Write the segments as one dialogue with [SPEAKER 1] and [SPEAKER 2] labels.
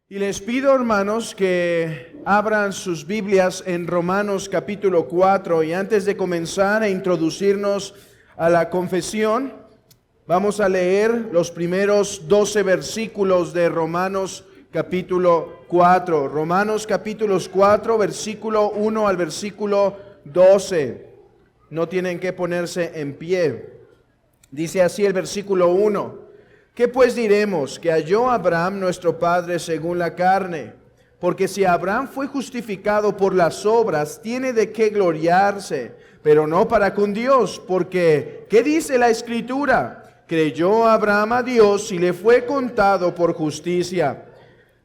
[SPEAKER 1] Y les pido, hermanos, que abran sus Biblias en Romanos capítulo 4. Y antes de comenzar a introducirnos a la confesión, vamos a leer los primeros 12 versículos de Romanos capítulo 4. Romanos capítulos 4, versículo 1 al versículo 12. No tienen que ponerse en pie. Dice así el versículo 1. ¿Qué pues diremos? Que halló Abraham nuestro padre según la carne. Porque si Abraham fue justificado por las obras, tiene de qué gloriarse, pero no para con Dios. Porque, ¿qué dice la Escritura? Creyó Abraham a Dios y le fue contado por justicia.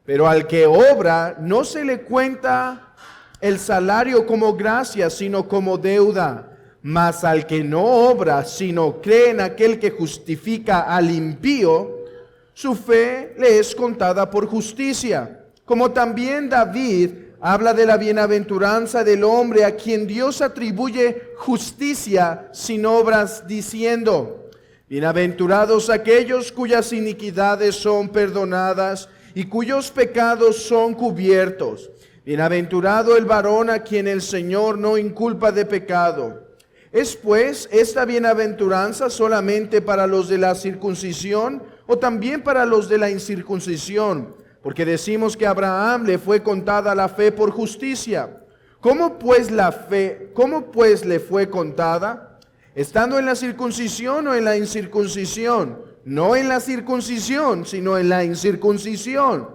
[SPEAKER 1] Pero al que obra, no se le cuenta el salario como gracia, sino como deuda. Mas al que no obra, sino cree en aquel que justifica al impío, su fe le es contada por justicia. Como también David habla de la bienaventuranza del hombre a quien Dios atribuye justicia sin obras, diciendo: bienaventurados aquellos cuyas iniquidades son perdonadas y cuyos pecados son cubiertos. Bienaventurado el varón a quien el Señor no inculpa de pecado. ¿Es pues esta bienaventuranza solamente para los de la circuncisión o también para los de la incircuncisión? Porque decimos que a Abraham le fue contada la fe por justicia. ¿Cómo pues le fue contada? ¿Estando en la circuncisión o en la incircuncisión? No en la circuncisión, sino en la incircuncisión.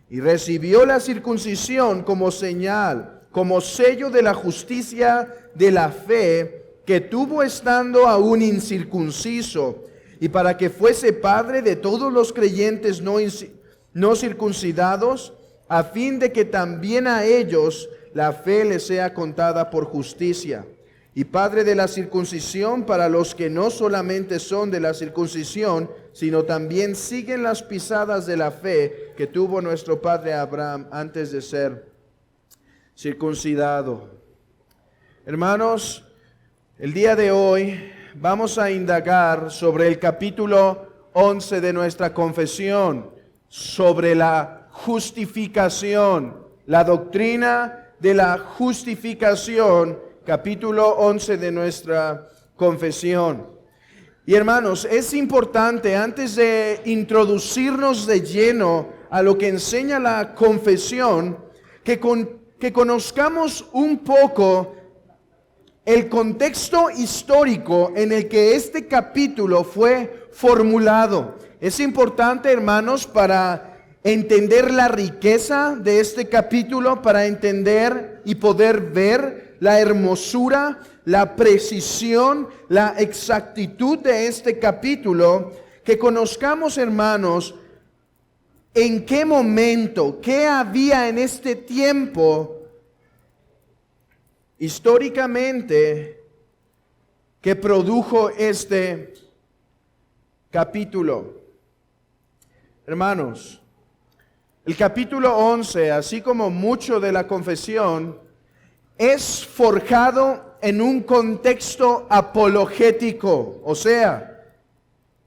[SPEAKER 1] Y recibió la circuncisión como señal, como sello de la justicia de la fe que tuvo estando aún incircunciso, y para que fuese padre de todos los creyentes no circuncidados, a fin de que también a ellos la fe les sea contada por justicia, y padre de la circuncisión para los que no solamente son de la circuncisión, sino también siguen las pisadas de la fe que tuvo nuestro padre Abraham antes de ser circuncidado. Hermanos, el día de hoy vamos a indagar sobre el capítulo 11 de nuestra confesión, sobre la justificación, la doctrina de la justificación, capítulo 11 de nuestra confesión. Y hermanos, es importante, antes de introducirnos de lleno a lo que enseña la confesión, que conozcamos un poco el contexto histórico en el que este capítulo fue formulado. Es importante, hermanos, para entender la riqueza de este capítulo, para entender y poder ver la hermosura, la precisión, la exactitud de este capítulo, que conozcamos, hermanos, en qué momento, qué había en este tiempo históricamente que produjo este capítulo. Hermanos, el capítulo 11, así como mucho de la confesión, es forjado en un contexto apologético. O sea,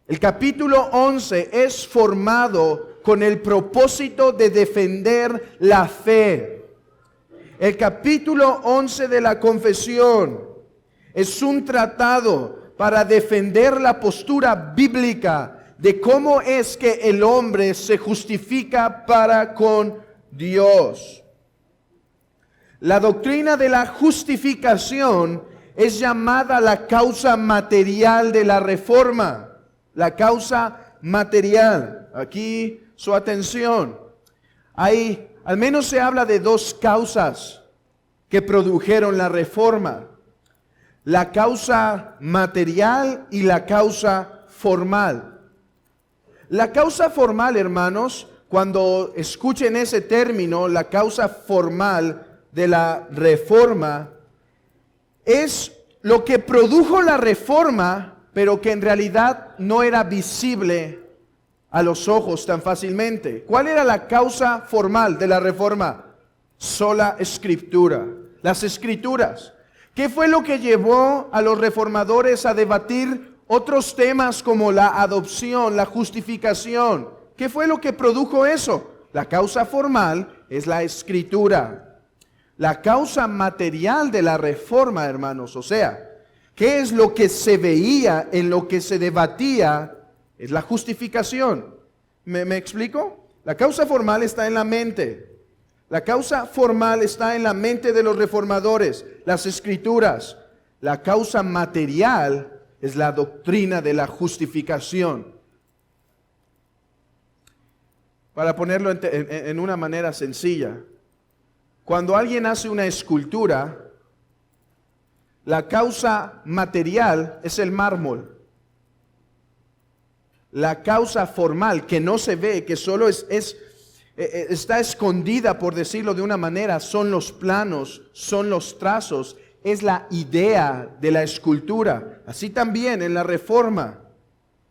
[SPEAKER 1] el capítulo 11 es formado con el propósito de defender la fe. El capítulo 11 de la confesión es un tratado para defender la postura bíblica de cómo es que el hombre se justifica para con Dios. La doctrina de la justificación es llamada la causa material de la reforma. La causa material. Aquí su atención. Al menos se habla de dos causas que produjeron la reforma: la causa material y la causa formal. La causa formal, hermanos, cuando escuchen ese término, la causa formal de la reforma, es lo que produjo la reforma, pero que en realidad no era visible a los ojos tan fácilmente. ¿Cuál era la causa formal de la reforma? Sola Escritura, las Escrituras. ¿Qué fue lo que llevó a los reformadores a debatir otros temas como la adopción, la justificación? ¿Qué fue lo que produjo eso? La causa formal es la Escritura. La causa material de la reforma, hermanos, o sea, ¿qué es lo que se veía, en lo que se debatía? Es la justificación. ¿Me explico? La causa formal está en la mente. La causa formal está en la mente de los reformadores, las Escrituras. La causa material es la doctrina de la justificación. Para ponerlo en una manera sencilla, cuando alguien hace una escultura, la causa material es el mármol. La causa formal, que no se ve, que solo está escondida, por decirlo de una manera, son los planos, son los trazos, es la idea de la escultura. Así también en la reforma,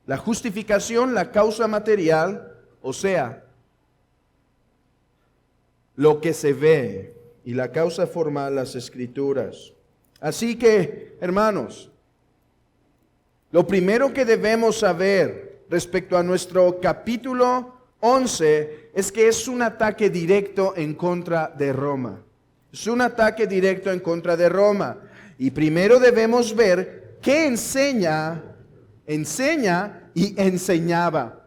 [SPEAKER 1] la justificación, la causa material, o sea, lo que se ve, y la causa formal, las Escrituras. Así que, hermanos, lo primero que debemos saber respecto a nuestro capítulo 11 es que es un ataque directo en contra de Roma. Es un ataque directo en contra de Roma. Y primero debemos ver qué enseña y enseñaba.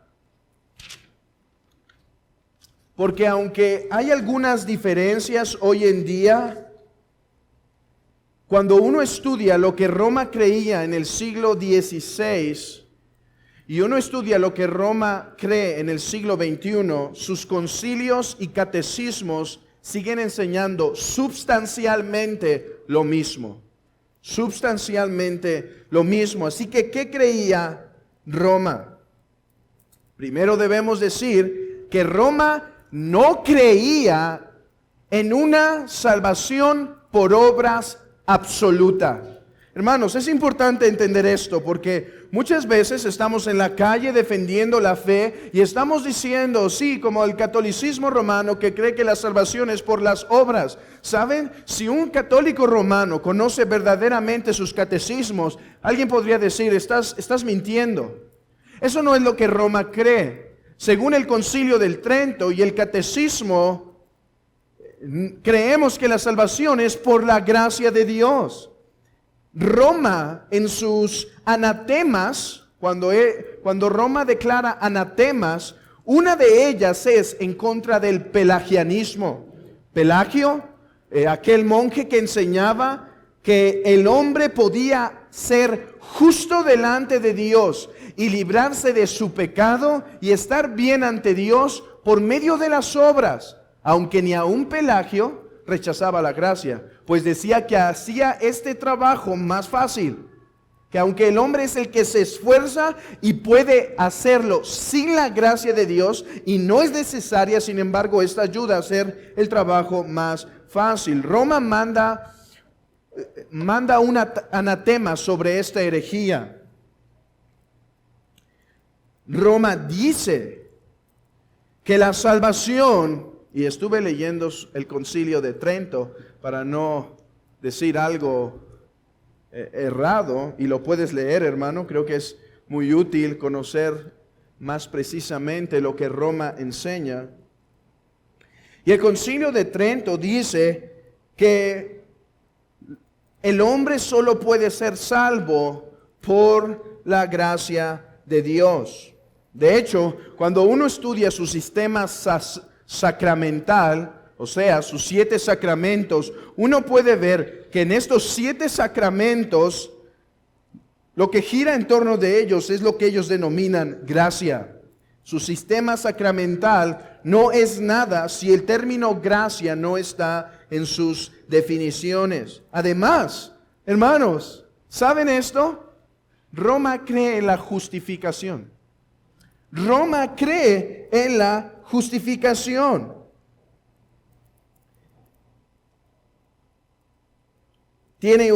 [SPEAKER 1] Porque aunque hay algunas diferencias hoy en día, cuando uno estudia lo que Roma creía en el siglo XVI y uno estudia lo que Roma cree en el siglo XXI, sus concilios y catecismos siguen enseñando sustancialmente lo mismo. Sustancialmente lo mismo. Así que, ¿qué creía Roma? Primero debemos decir que Roma no creía en una salvación por obras absoluta. Hermanos, es importante entender esto porque muchas veces estamos en la calle defendiendo la fe y estamos diciendo, sí, como el catolicismo romano que cree que la salvación es por las obras. ¿Saben? Si un católico romano conoce verdaderamente sus catecismos, alguien podría decir, estás mintiendo. Eso no es lo que Roma cree. Según el Concilio del Trento y el Catecismo, creemos que la salvación es por la gracia de Dios. Roma en sus anatemas, cuando Roma declara anatemas, una de ellas es en contra del pelagianismo. Pelagio, aquel monje que enseñaba que el hombre podía ser justo delante de Dios y librarse de su pecado y estar bien ante Dios por medio de las obras, aunque ni aun Pelagio rechazaba la gracia, pues decía que hacía este trabajo más fácil, que aunque el hombre es el que se esfuerza y puede hacerlo sin la gracia de Dios y no es necesaria, sin embargo, esta ayuda a hacer el trabajo más fácil. Roma manda un anatema sobre esta herejía. Roma dice que la salvación, y estuve leyendo el Concilio de Trento para no decir algo errado, y lo puedes leer, hermano, creo que es muy útil conocer más precisamente lo que Roma enseña. Y el Concilio de Trento dice que el hombre solo puede ser salvo por la gracia de Dios. De hecho, cuando uno estudia su sistema sacramental, o sea, sus 7 sacramentos, uno puede ver que en estos 7 sacramentos, lo que gira en torno de ellos es lo que ellos denominan gracia. Su sistema sacramental no es nada si el término gracia no está en sus definiciones. Además, hermanos, ¿saben esto? Roma cree en la justificación. Roma cree en la justificación. Tiene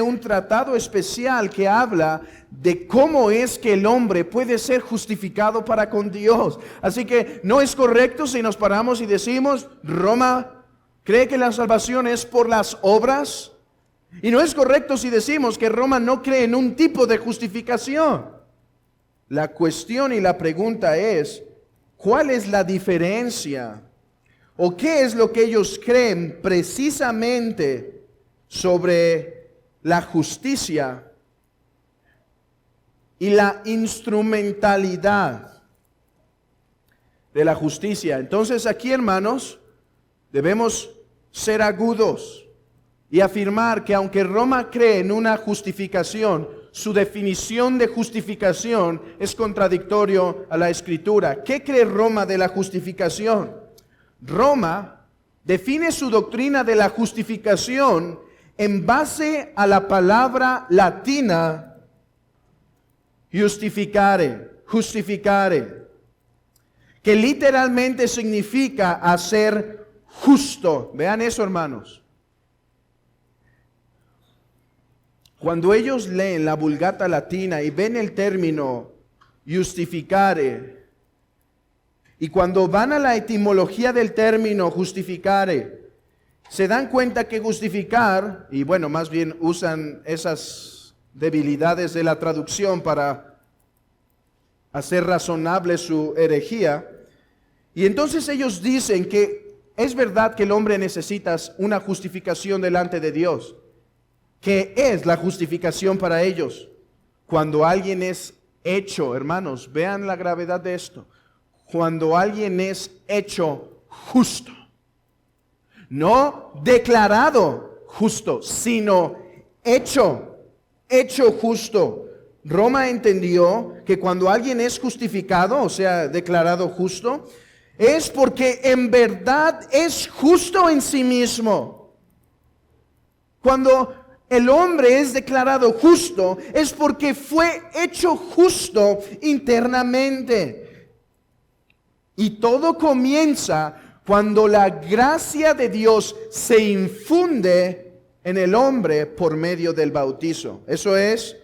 [SPEAKER 1] un tratado especial que habla de cómo es que el hombre puede ser justificado para con Dios. Así que no es correcto si nos paramos y decimos, Roma cree que la salvación es por las obras. Y no es correcto si decimos que Roma no cree en un tipo de justificación. La cuestión y la pregunta es, ¿Cuál es la diferencia? ¿O qué es lo que ellos creen precisamente sobre la justicia y la instrumentalidad de la justicia? Entonces aquí, hermanos, debemos ser agudos y afirmar que aunque Roma cree en una justificación, su definición de justificación es contradictorio a la Escritura. ¿Qué cree Roma de la justificación? Roma define su doctrina de la justificación en base a la palabra latina justificare, que literalmente significa hacer justo. Vean eso, hermanos. Cuando ellos leen la Vulgata latina y ven el término justificare, y cuando van a la etimología del término justificare, se dan cuenta que justificar, y bueno, más bien usan esas debilidades de la traducción para hacer razonable su herejía, y entonces ellos dicen que es verdad que el hombre necesita una justificación delante de Dios. ¿Qué es la justificación para ellos? Cuando alguien es hecho, hermanos, vean la gravedad de esto. Cuando alguien es hecho justo, no declarado justo, sino hecho justo. Roma entendió que cuando alguien es justificado, o sea, declarado justo, es porque en verdad es justo en sí mismo. Cuando el hombre es declarado justo, es porque fue hecho justo internamente. Y todo comienza cuando la gracia de Dios se infunde en el hombre por medio del bautizo. Eso es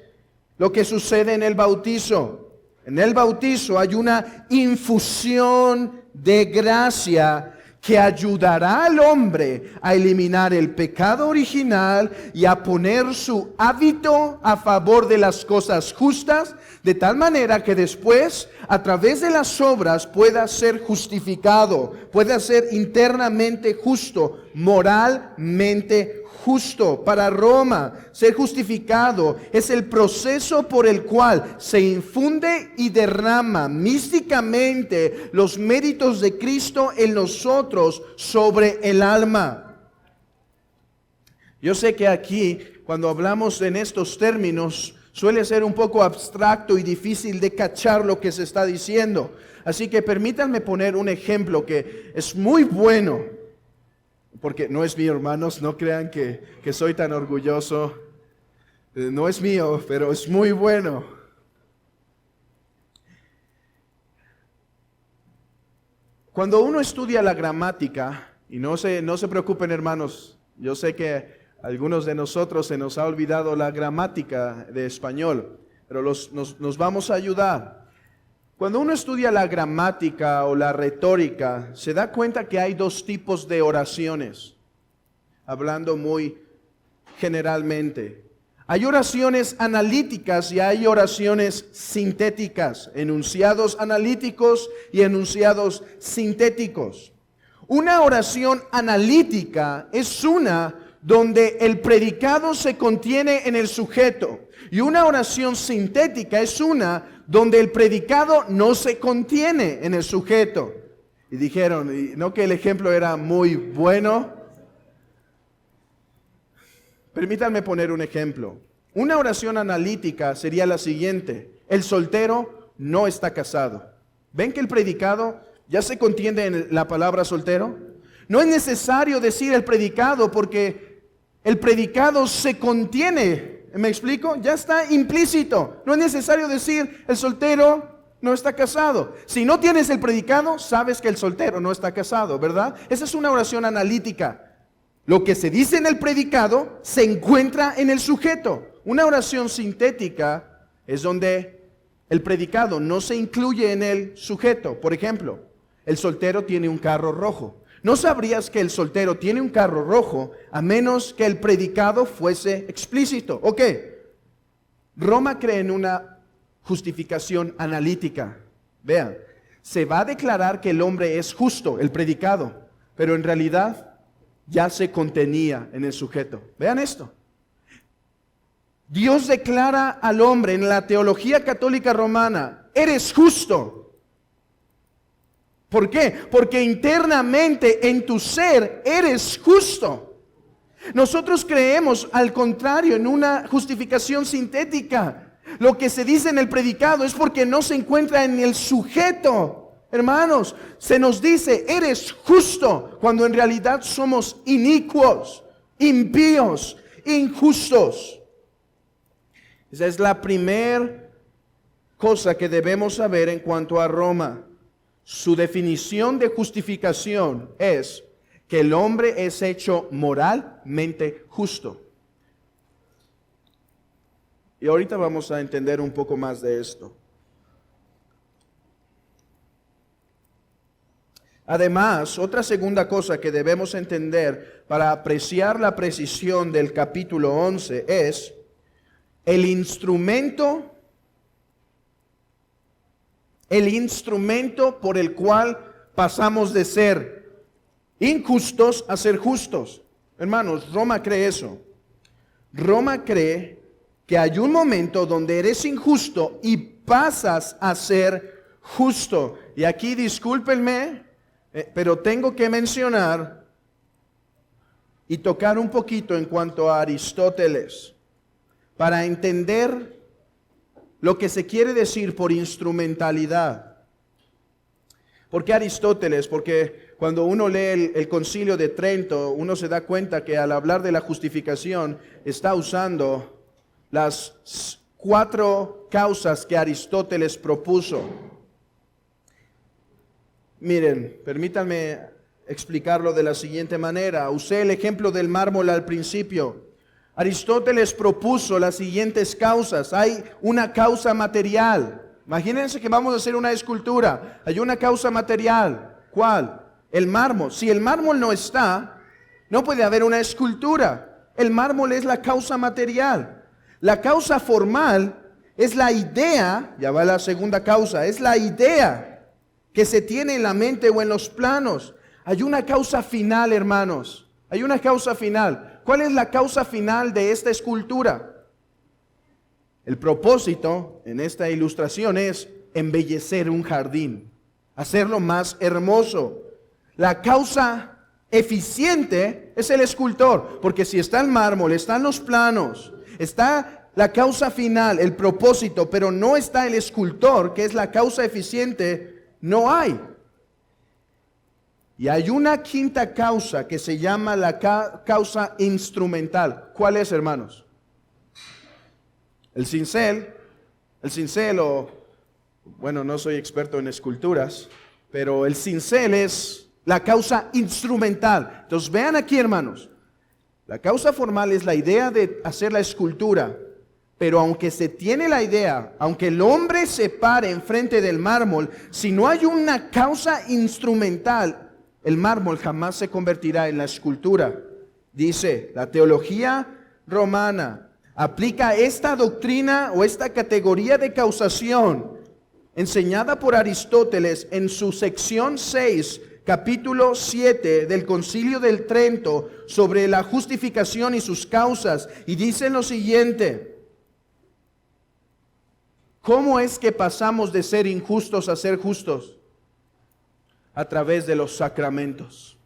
[SPEAKER 1] lo que sucede en el bautizo. En el bautizo hay una infusión de gracia que ayudará al hombre a eliminar el pecado original y a poner su hábito a favor de las cosas justas, de tal manera que después, a través de las obras, pueda ser justificado, pueda ser internamente justo, moralmente justo. Para Roma, ser justificado es el proceso por el cual se infunde y derrama místicamente los méritos de Cristo en nosotros sobre el alma. Yo sé que aquí, cuando hablamos en estos términos, suele ser un poco abstracto y difícil de cachar lo que se está diciendo. Así que permítanme poner un ejemplo que es muy bueno, porque no es mío, hermanos, no crean que soy tan orgulloso. No es mío, pero es muy bueno. Cuando uno estudia la gramática, y no se preocupen, hermanos, yo sé que algunos de nosotros se nos ha olvidado la gramática de español, pero nos vamos a ayudar. Cuando uno estudia la gramática o la retórica, se da cuenta que hay dos tipos de oraciones, hablando muy generalmente. Hay oraciones analíticas y hay oraciones sintéticas, enunciados analíticos y enunciados sintéticos. Una oración analítica es una donde el predicado se contiene en el sujeto, y una oración sintética es una donde el predicado no se contiene en el sujeto. Y dijeron, ¿no que el ejemplo era muy bueno? Permítanme poner un ejemplo. Una oración analítica sería la siguiente: el soltero no está casado. ¿Ven que el predicado ya se contiene en la palabra soltero? No es necesario decir el predicado porque el predicado se contiene. ¿Me explico? Ya está implícito. No es necesario decir el soltero no está casado. Si no tienes el predicado, sabes que el soltero no está casado, ¿verdad? Esa es una oración analítica. Lo que se dice en el predicado se encuentra en el sujeto. Una oración sintética es donde el predicado no se incluye en el sujeto. Por ejemplo, el soltero tiene un carro rojo. No sabrías que el soltero tiene un carro rojo a menos que el predicado fuese explícito. ¿Ok? Roma cree en una justificación analítica. Vean, se va a declarar que el hombre es justo, el predicado, pero en realidad ya se contenía en el sujeto. Vean esto. Dios declara al hombre en la teología católica romana, eres justo. ¿Por qué? Porque internamente en tu ser eres justo. Nosotros creemos, al contrario, en una justificación sintética. Lo que se dice en el predicado es porque no se encuentra en el sujeto. Hermanos, se nos dice, eres justo, cuando en realidad somos inicuos, impíos, injustos. Esa es la primera cosa que debemos saber en cuanto a Roma. Su definición de justificación es que el hombre es hecho moralmente justo. Y ahorita vamos a entender un poco más de esto. Además, otra segunda cosa que debemos entender para apreciar la precisión del capítulo 11 es el instrumento por el cual pasamos de ser injustos a ser justos. Hermanos, Roma cree eso. Roma cree que hay un momento donde eres injusto y pasas a ser justo. Y aquí discúlpenme, pero tengo que mencionar y tocar un poquito en cuanto a Aristóteles, para entender lo que se quiere decir por instrumentalidad. ¿Por qué Aristóteles? Porque cuando uno lee el Concilio de Trento, uno se da cuenta que al hablar de la justificación está usando las 4 causas que Aristóteles propuso. Miren, permítanme explicarlo de la siguiente manera. Usé el ejemplo del mármol al principio. Aristóteles propuso las siguientes causas. Hay una causa material. Imagínense que vamos a hacer una escultura. Hay una causa material. ¿Cuál? El mármol. Si el mármol no está, no puede haber una escultura. El mármol es la causa material. La causa formal es la idea, ya va la segunda causa, es la idea que se tiene en la mente o en los planos. Hay una causa final, hermanos. Hay una causa final. ¿Cuál es la causa final de esta escultura? El propósito en esta ilustración es embellecer un jardín, hacerlo más hermoso. La causa eficiente es el escultor, porque si está el mármol, están los planos, está la causa final, el propósito, pero no está el escultor, que es la causa eficiente, no hay. Y hay una quinta causa que se llama la causa instrumental. ¿Cuál es, hermanos? El cincel, bueno, no soy experto en esculturas, pero el cincel es la causa instrumental. Entonces vean aquí, hermanos, la causa formal es la idea de hacer la escultura, pero aunque se tiene la idea, aunque el hombre se pare enfrente del mármol, si no hay una causa instrumental, el mármol jamás se convertirá en la escultura. Dice, la teología romana aplica esta doctrina o esta categoría de causación enseñada por Aristóteles en su sección 6, capítulo 7 del Concilio del Trento sobre la justificación y sus causas, y dice lo siguiente: ¿cómo es que pasamos de ser injustos a ser justos? A través de los sacramentos.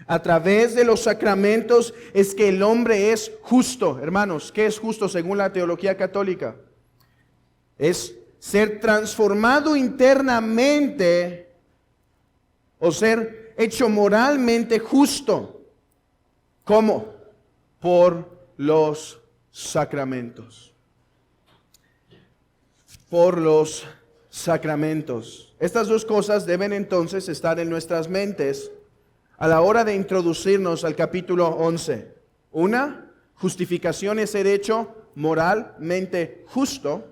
[SPEAKER 1] A través de los sacramentos es que el hombre es justo. Hermanos, ¿qué es justo según la teología católica? Es ser transformado internamente o ser hecho moralmente justo. ¿Cómo? Por los sacramentos. Por los sacramentos. Estas dos cosas deben entonces estar en nuestras mentes a la hora de introducirnos al capítulo 11. Una, justificación es ser hecho moralmente justo.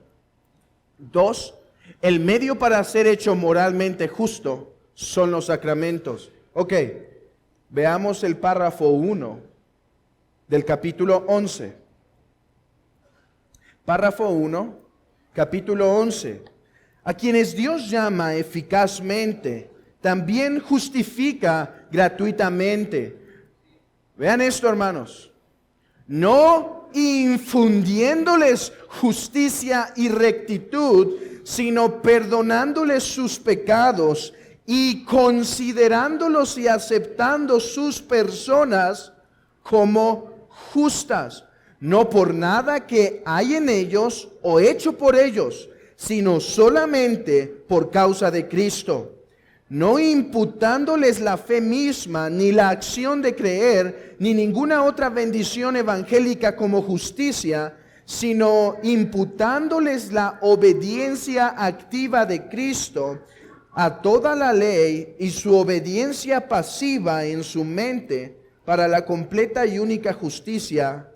[SPEAKER 1] Dos, el medio para ser hecho moralmente justo son los sacramentos. Ok, veamos el párrafo 1 del capítulo 11. Párrafo 1, capítulo 11. A quienes Dios llama eficazmente, también justifica gratuitamente. Vean esto, hermanos. No infundiéndoles justicia y rectitud, sino perdonándoles sus pecados y considerándolos y aceptando sus personas como justas, no por nada que hay en ellos o hecho por ellos, sino solamente por causa de Cristo, no imputándoles la fe misma, ni la acción de creer, ni ninguna otra bendición evangélica como justicia, sino imputándoles la obediencia activa de Cristo a toda la ley y su obediencia pasiva en su mente para la completa y única justicia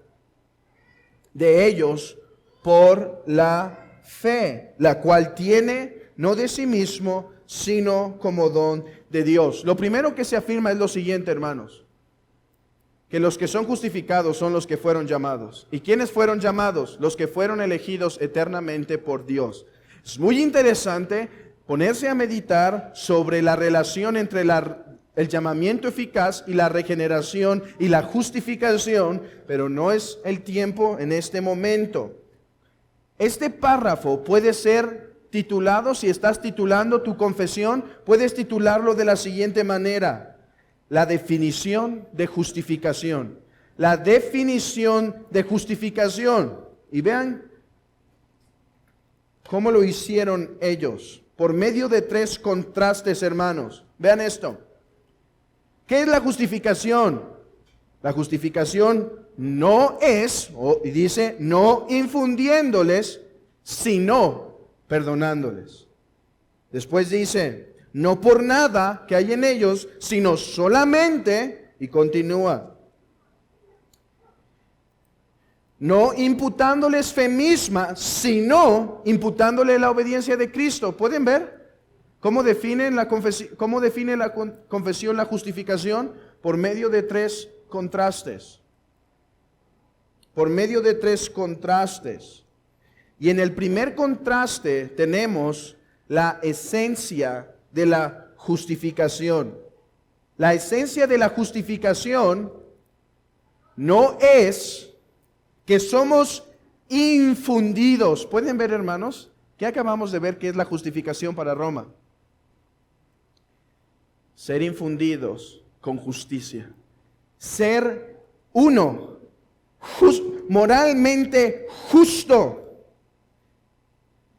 [SPEAKER 1] de ellos por la fe, la cual tiene no de sí mismo, sino como don de Dios. Lo primero que se afirma es lo siguiente, hermanos: que los que son justificados son los que fueron llamados. ¿Y quiénes fueron llamados? Los que fueron elegidos eternamente por Dios. Es muy interesante ponerse a meditar sobre la relación entre el llamamiento eficaz y la regeneración y la justificación, pero no es el tiempo en este momento. Este párrafo puede ser titulado, si estás titulando tu confesión, puedes titularlo de la siguiente manera: la definición de justificación. La definición de justificación. Y vean cómo lo hicieron ellos, por medio de 3 contrastes, hermanos. Vean esto. ¿Qué es la justificación? La justificación no es, y dice, no infundiéndoles, sino perdonándoles. Después dice, no por nada que hay en ellos, sino solamente, y continúa, no imputándoles fe misma, sino imputándole la obediencia de Cristo. ¿Pueden ver cómo define la confesión la justificación? Por medio de 3 contrastes. Por medio de 3 contrastes. Y en el primer contraste tenemos la esencia de la justificación. La esencia de la justificación no es que somos infundidos. ¿Pueden ver, hermanos? ¿Qué acabamos de ver que es la justificación para Roma? Ser infundidos con justicia. Ser uno, moralmente justo.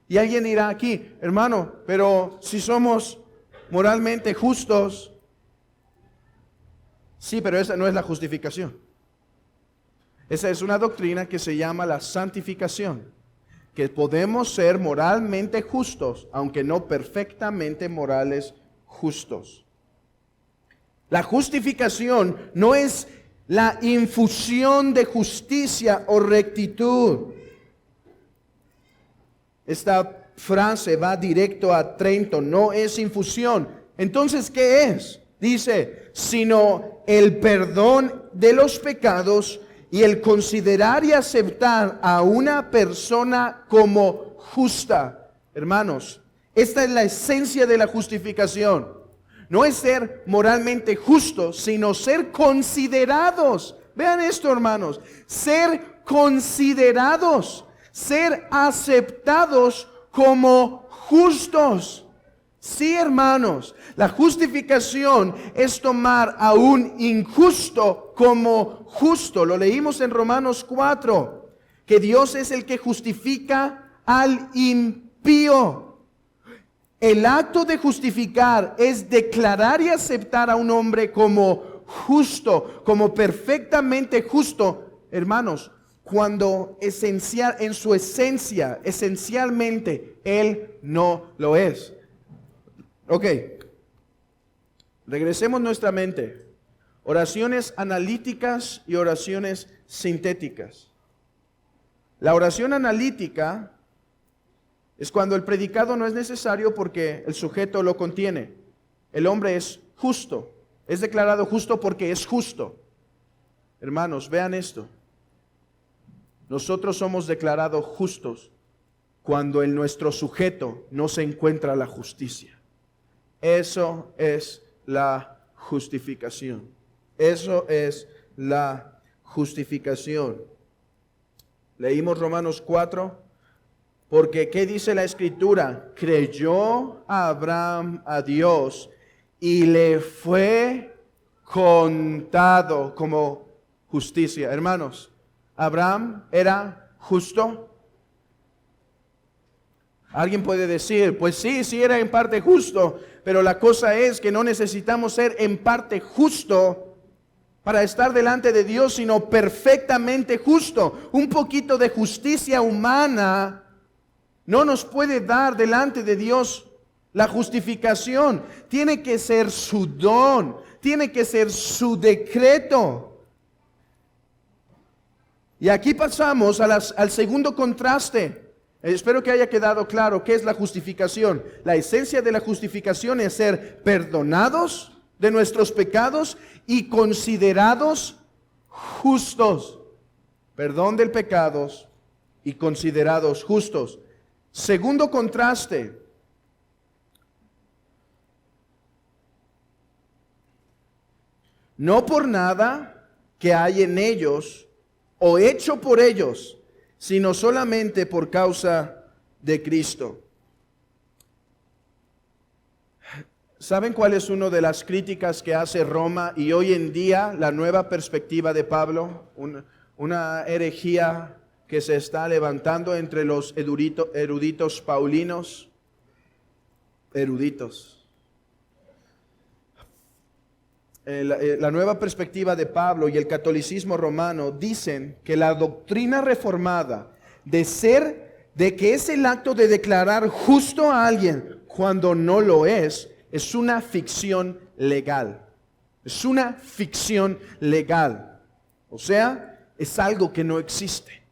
[SPEAKER 1] Y alguien dirá aquí, hermano, pero si somos moralmente justos, sí, pero esa no es la justificación. Esa es una doctrina que se llama la santificación, que podemos ser moralmente justos, aunque no perfectamente morales justos. La justificación no es la infusión de justicia o rectitud. Esta frase va directo a Trento, no es infusión. Entonces, ¿qué es? Dice, sino el perdón de los pecados y el considerar y aceptar a una persona como justa. Hermanos, esta es la esencia de la justificación. No es ser moralmente justos, sino ser considerados. Vean esto, hermanos. Ser considerados, ser aceptados como justos. Sí, hermanos, la justificación es tomar a un injusto como justo. Lo leímos en Romanos 4, que Dios es el que justifica al impío. El acto de justificar es declarar y aceptar a un hombre como justo, como perfectamente justo, hermanos, cuando en su esencia, esencialmente, Él no lo es. Ok, regresemos nuestra mente. Oraciones analíticas y oraciones sintéticas. La oración analítica es cuando el predicado no es necesario porque el sujeto lo contiene. El hombre es justo, es declarado justo porque es justo. Hermanos, vean esto. Nosotros somos declarados justos cuando en nuestro sujeto no se encuentra la justicia. Eso es la justificación. Eso es la justificación. Leímos Romanos 4, porque ¿qué dice la Escritura? Creyó a Abraham a Dios y le fue contado como justicia. Hermanos, ¿Abraham era justo? Alguien puede decir, pues sí era en parte justo, pero la cosa es que no necesitamos ser en parte justo para estar delante de Dios, sino perfectamente justo. Un poquito de justicia humana no nos puede dar delante de Dios la justificación. Tiene que ser su don, tiene que ser su decreto. Y aquí pasamos al segundo contraste. Espero que haya quedado claro qué es la justificación. La esencia de la justificación es ser perdonados de nuestros pecados y considerados justos. Perdón de pecados y considerados justos. Segundo contraste. No por nada que hay en ellos o hecho por ellos, sino solamente por causa de Cristo. ¿Saben cuál es una de las críticas que hace Roma y hoy en día la nueva perspectiva de Pablo? Una herejía que se está levantando entre los eruditos paulinos. La nueva perspectiva de Pablo y el catolicismo romano dicen que la doctrina reformada de que es el acto de declarar justo a alguien cuando no lo es una ficción legal. Es una ficción legal. O sea, es algo que no existe.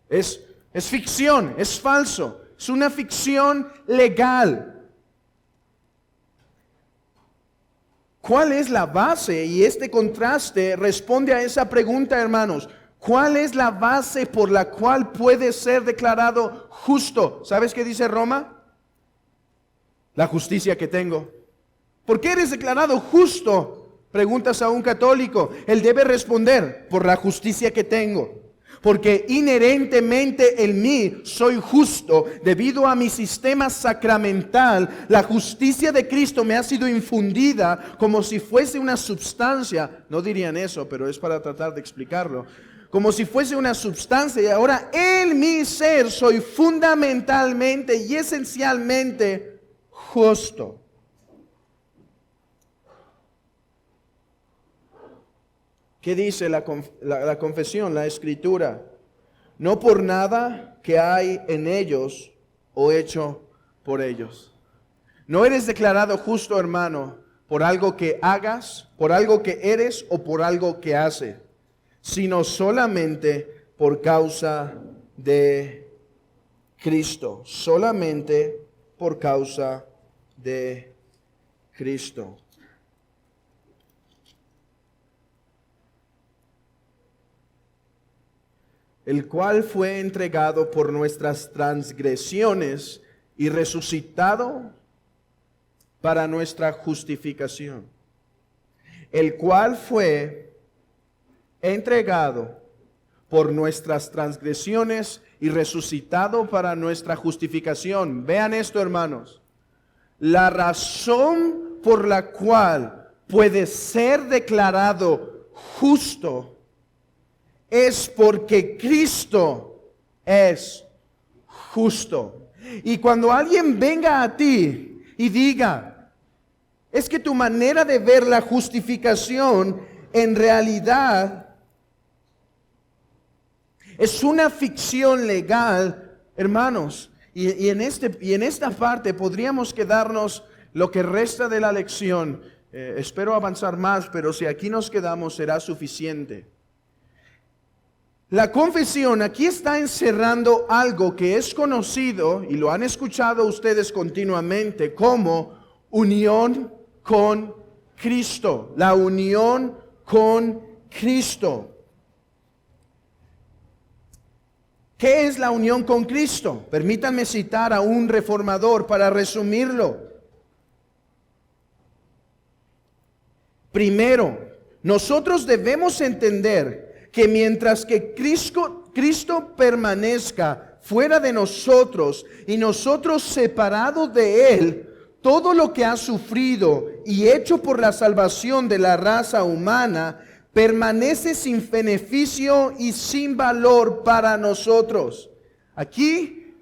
[SPEAKER 1] Es ficción, es falso. Es una ficción legal. ¿Cuál es la base? Y este contraste responde a esa pregunta, hermanos. ¿Cuál es la base por la cual puede ser declarado justo? ¿Sabes qué dice Roma? La justicia que tengo. ¿Por qué eres declarado justo? Preguntas a un católico. Él debe responder, por la justicia que tengo. Porque inherentemente en mí soy justo debido a mi sistema sacramental. La justicia de Cristo me ha sido infundida como si fuese una sustancia. No dirían eso, pero es para tratar de explicarlo. Como si fuese una sustancia, y ahora en mi ser soy fundamentalmente y esencialmente justo. ¿Qué dice la confesión, la Escritura? No por nada que hay en ellos o hecho por ellos. No eres declarado justo, hermano, por algo que hagas, por algo que eres o por algo que haces, sino solamente por causa de Cristo. Solamente por causa de Cristo. El cual fue entregado por nuestras transgresiones y resucitado para nuestra justificación. El cual fue entregado por nuestras transgresiones y resucitado para nuestra justificación. Vean esto, hermanos. La razón por la cual puede ser declarado justo es porque Cristo es justo. Y cuando alguien venga a ti y diga, es que tu manera de ver la justificación en realidad es una ficción legal, hermanos, y en esta parte podríamos quedarnos lo que resta de la lección. Espero avanzar más, pero si aquí nos quedamos será suficiente. La confesión aquí está encerrando algo que es conocido, y lo han escuchado ustedes continuamente, como unión con Cristo. La unión con Cristo. ¿Qué es la unión con Cristo? Permítanme citar a un reformador para resumirlo. Primero, nosotros debemos entender que mientras que Cristo permanezca fuera de nosotros y nosotros separados de Él, todo lo que ha sufrido y hecho por la salvación de la raza humana permanece sin beneficio y sin valor para nosotros. Aquí,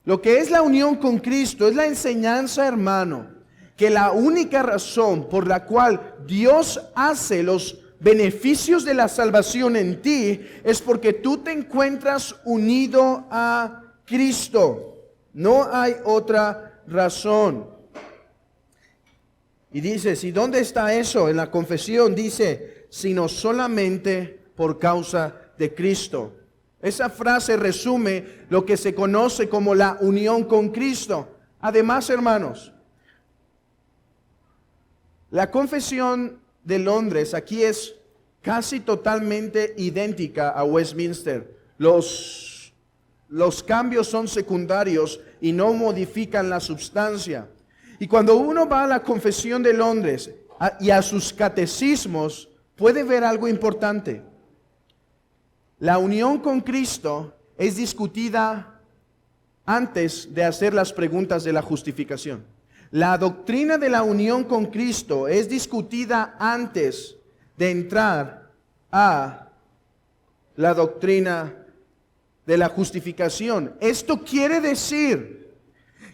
[SPEAKER 1] lo que es la unión con Cristo es la enseñanza, hermano, que la única razón por la cual Dios hace los beneficios de la salvación en ti es porque tú te encuentras unido a Cristo. No hay otra razón. Y dice, ¿y dónde está eso? En la confesión dice, sino solamente por causa de Cristo. Esa frase resume lo que se conoce como la unión con Cristo. Además, hermanos, la confesión de Londres aquí es casi totalmente idéntica a Westminster. Los cambios son secundarios y no modifican la sustancia. Y cuando uno va a la confesión de Londres y a sus catecismos, puede ver algo importante. La unión con Cristo es discutida antes de hacer las preguntas de la justificación. La doctrina de la unión con Cristo es discutida antes de entrar a la doctrina de la justificación. Esto quiere decir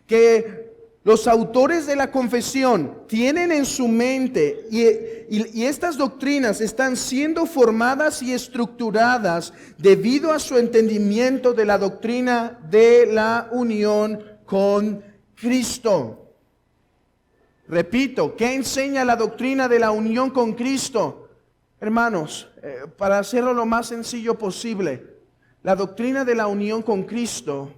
[SPEAKER 1] que los autores de la confesión tienen en su mente y estas doctrinas están siendo formadas y estructuradas debido a su entendimiento de la doctrina de la unión con Cristo. Repito, ¿qué enseña la doctrina de la unión con Cristo? Hermanos, para hacerlo lo más sencillo posible, la doctrina de la unión con Cristo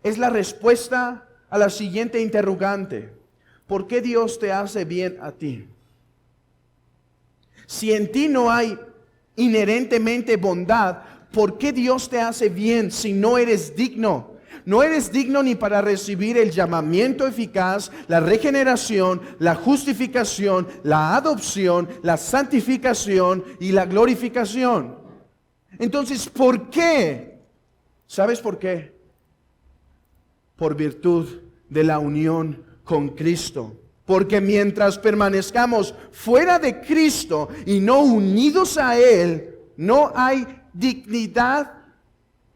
[SPEAKER 1] es la respuesta a la siguiente interrogante: ¿por qué Dios te hace bien a ti? Si en ti no hay inherentemente bondad, ¿por qué Dios te hace bien si no eres digno? No eres digno ni para recibir el llamamiento eficaz, la regeneración, la justificación, la adopción, la santificación y la glorificación. Entonces, ¿por qué? ¿Sabes por qué? Por virtud de la unión con Cristo. Porque mientras permanezcamos fuera de Cristo y no unidos a Él, no hay dignidad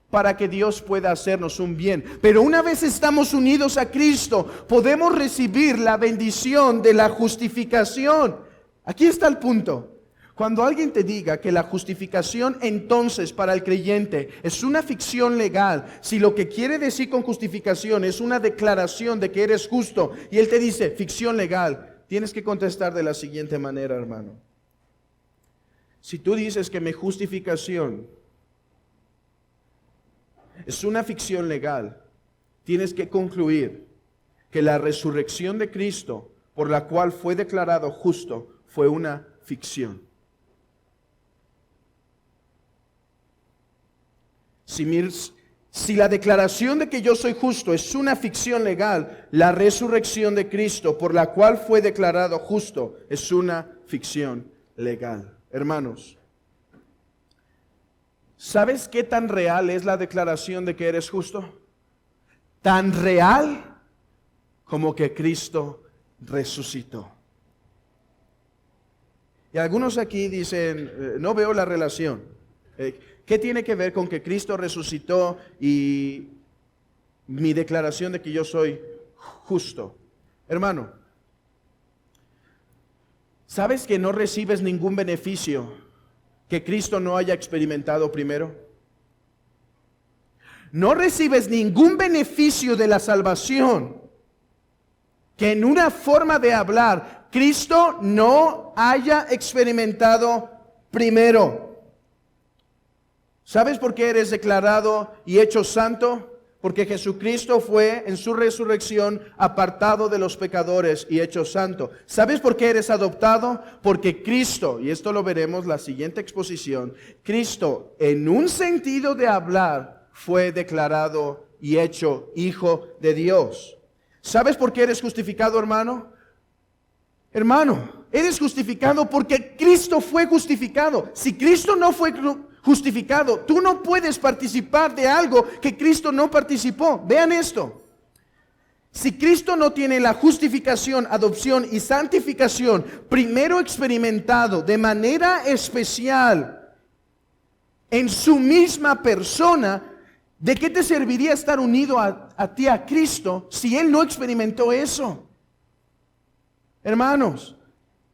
[SPEAKER 1] para que Dios pueda hacernos un bien. Pero una vez estamos unidos a Cristo, podemos recibir la bendición de la justificación. Aquí está el punto. Cuando alguien te diga que la justificación entonces para el creyente es una ficción legal, si lo que quiere decir con justificación es una declaración de que eres justo, y él te dice ficción legal, tienes que contestar de la siguiente manera, hermano. Si tú dices que mi justificación es una ficción legal, tienes que concluir que la resurrección de Cristo, por la cual fue declarado justo, fue una ficción. Si la declaración de que yo soy justo es una ficción legal, la resurrección de Cristo, por la cual fue declarado justo, es una ficción legal. Hermanos, ¿sabes qué tan real es la declaración de que eres justo? Tan real como que Cristo resucitó. Y algunos aquí dicen, no veo la relación. ¿Qué tiene que ver con que Cristo resucitó y mi declaración de que yo soy justo? Hermano, ¿sabes que no recibes ningún beneficio que Cristo no haya experimentado primero? No recibes ningún beneficio de la salvación que en una forma de hablar Cristo no haya experimentado primero. ¿Sabes por qué eres declarado y hecho santo? Porque Jesucristo fue en su resurrección apartado de los pecadores y hecho santo. ¿Sabes por qué eres adoptado? Porque Cristo, y esto lo veremos la siguiente exposición, Cristo en un sentido de hablar fue declarado y hecho hijo de Dios. ¿Sabes por qué eres justificado, hermano? Hermano, eres justificado porque Cristo fue justificado. Si Cristo no fue justificado, tú no puedes participar de algo que Cristo no participó. Vean esto. Si Cristo no tiene la justificación, adopción y santificación primero experimentado de manera especial en su misma persona, ¿de qué te serviría estar unido a ti, a Cristo, si Él no experimentó eso? Hermanos,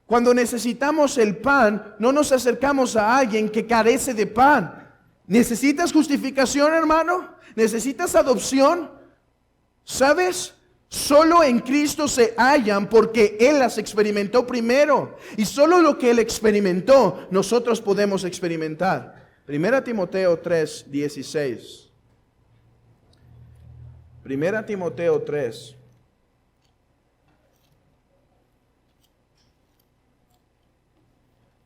[SPEAKER 1] cuando necesitamos el pan, no nos acercamos a alguien que carece de pan. ¿Necesitas justificación, hermano? ¿Necesitas adopción? ¿Sabes? Solo en Cristo se hallan porque Él las experimentó primero. Y solo lo que Él experimentó, nosotros podemos experimentar. 1 Timoteo 3, 16. 1 Timoteo 3.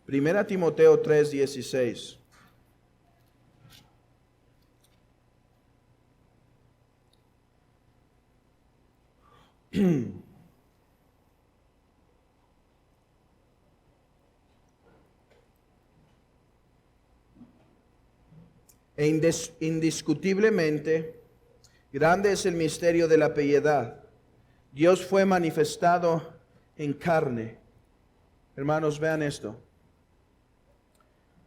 [SPEAKER 1] Primera Timoteo 3, 16. Indiscutiblemente, grande es el misterio de la piedad. Dios fue manifestado en carne. Hermanos, vean esto.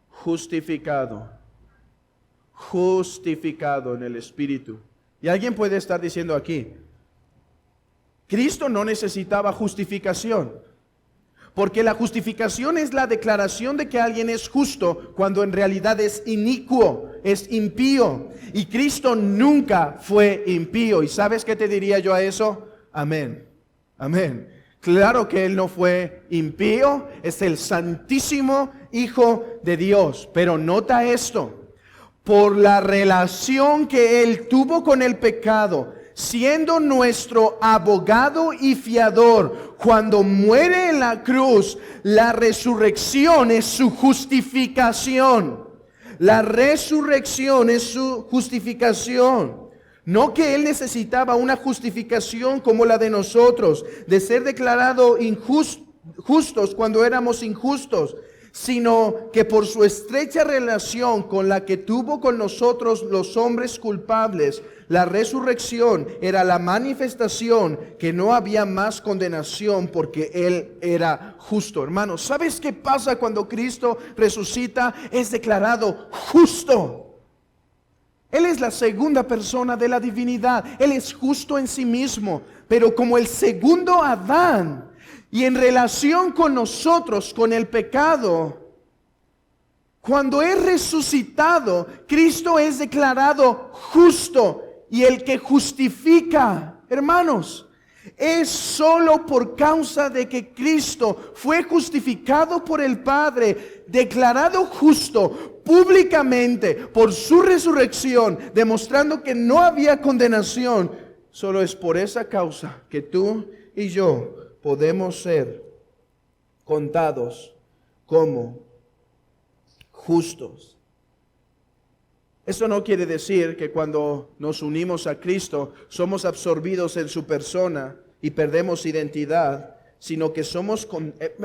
[SPEAKER 1] Justificado en el Espíritu. Y alguien puede estar diciendo aquí, Cristo no necesitaba justificación, porque la justificación es la declaración de que alguien es justo cuando en realidad es inicuo, es impío. Y Cristo nunca fue impío. ¿Y sabes qué te diría yo a eso? Amén. Amén. Claro que Él no fue impío, es el santísimo Hijo de Dios. Pero nota esto, por la relación que Él tuvo con el pecado, siendo nuestro abogado y fiador, cuando muere en la cruz, la resurrección es su justificación. La resurrección es su justificación. No que Él necesitaba una justificación como la de nosotros, de ser declarado justos cuando éramos injustos, sino que por su estrecha relación con la que tuvo con nosotros los hombres culpables, la resurrección era la manifestación que no había más condenación porque Él era justo. Hermanos, ¿sabes qué pasa cuando Cristo resucita? Es declarado justo. Él es la segunda persona de la divinidad. Él es justo en sí mismo, pero como el segundo Adán, y en relación con nosotros, con el pecado, cuando es resucitado, Cristo es declarado justo y el que justifica. Hermanos, es solo por causa de que Cristo fue justificado por el Padre, declarado justo públicamente por su resurrección, demostrando que no había condenación. Solo es por esa causa que tú y yo podemos ser contados como justos. Esto no quiere decir que cuando nos unimos a Cristo somos absorbidos en su persona y perdemos identidad, sino que somos,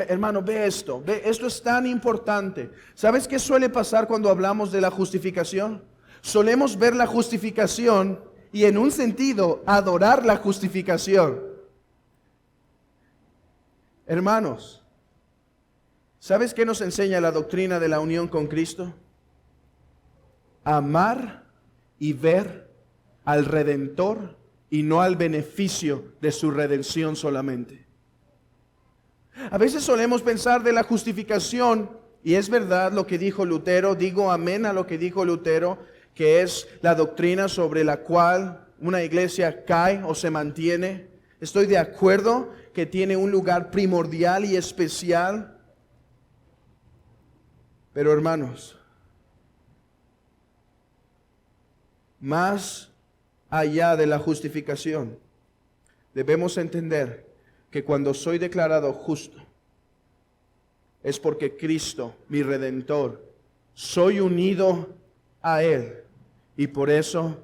[SPEAKER 1] hermano, ve esto es tan importante. ¿Sabes qué suele pasar cuando hablamos de la justificación? Solemos ver la justificación y en un sentido adorar la justificación. Hermanos, ¿sabes qué nos enseña la doctrina de la unión con Cristo? Amar y ver al Redentor y no al beneficio de su redención solamente. A veces solemos pensar de la justificación, y es verdad lo que dijo Lutero, digo amén a lo que dijo Lutero, que es la doctrina sobre la cual una iglesia cae o se mantiene. Estoy de acuerdo que tiene un lugar primordial y especial. Pero hermanos, más allá de la justificación, debemos entender que cuando soy declarado justo, es porque Cristo, mi Redentor, soy unido a Él Y por eso,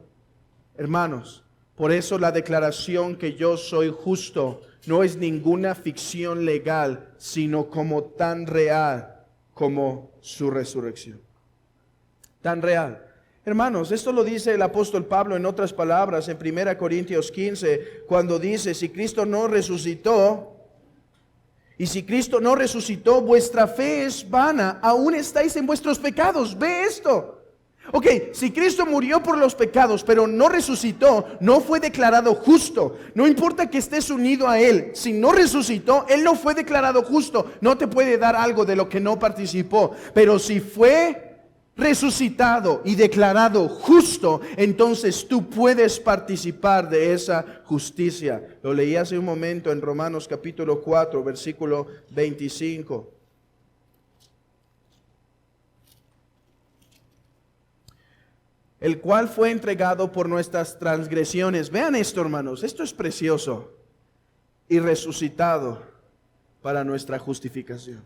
[SPEAKER 1] hermanos, por eso la declaración que yo soy justo no es ninguna ficción legal, sino como tan real como su resurrección. Tan real. Hermanos, esto lo dice el apóstol Pablo en otras palabras en 1 Corintios 15, cuando dice, si Cristo no resucitó, y si Cristo no resucitó, vuestra fe es vana, aún estáis en vuestros pecados. Ve esto. Ok, si Cristo murió por los pecados, pero no resucitó, no fue declarado justo. No importa que estés unido a Él, si no resucitó, Él no fue declarado justo. No te puede dar algo de lo que no participó. Pero si fue resucitado y declarado justo, entonces tú puedes participar de esa justicia. Lo leí hace un momento en Romanos capítulo 4, versículo 25. El cual fue entregado por nuestras transgresiones. Vean esto, hermanos, esto es precioso. Y resucitado para nuestra justificación.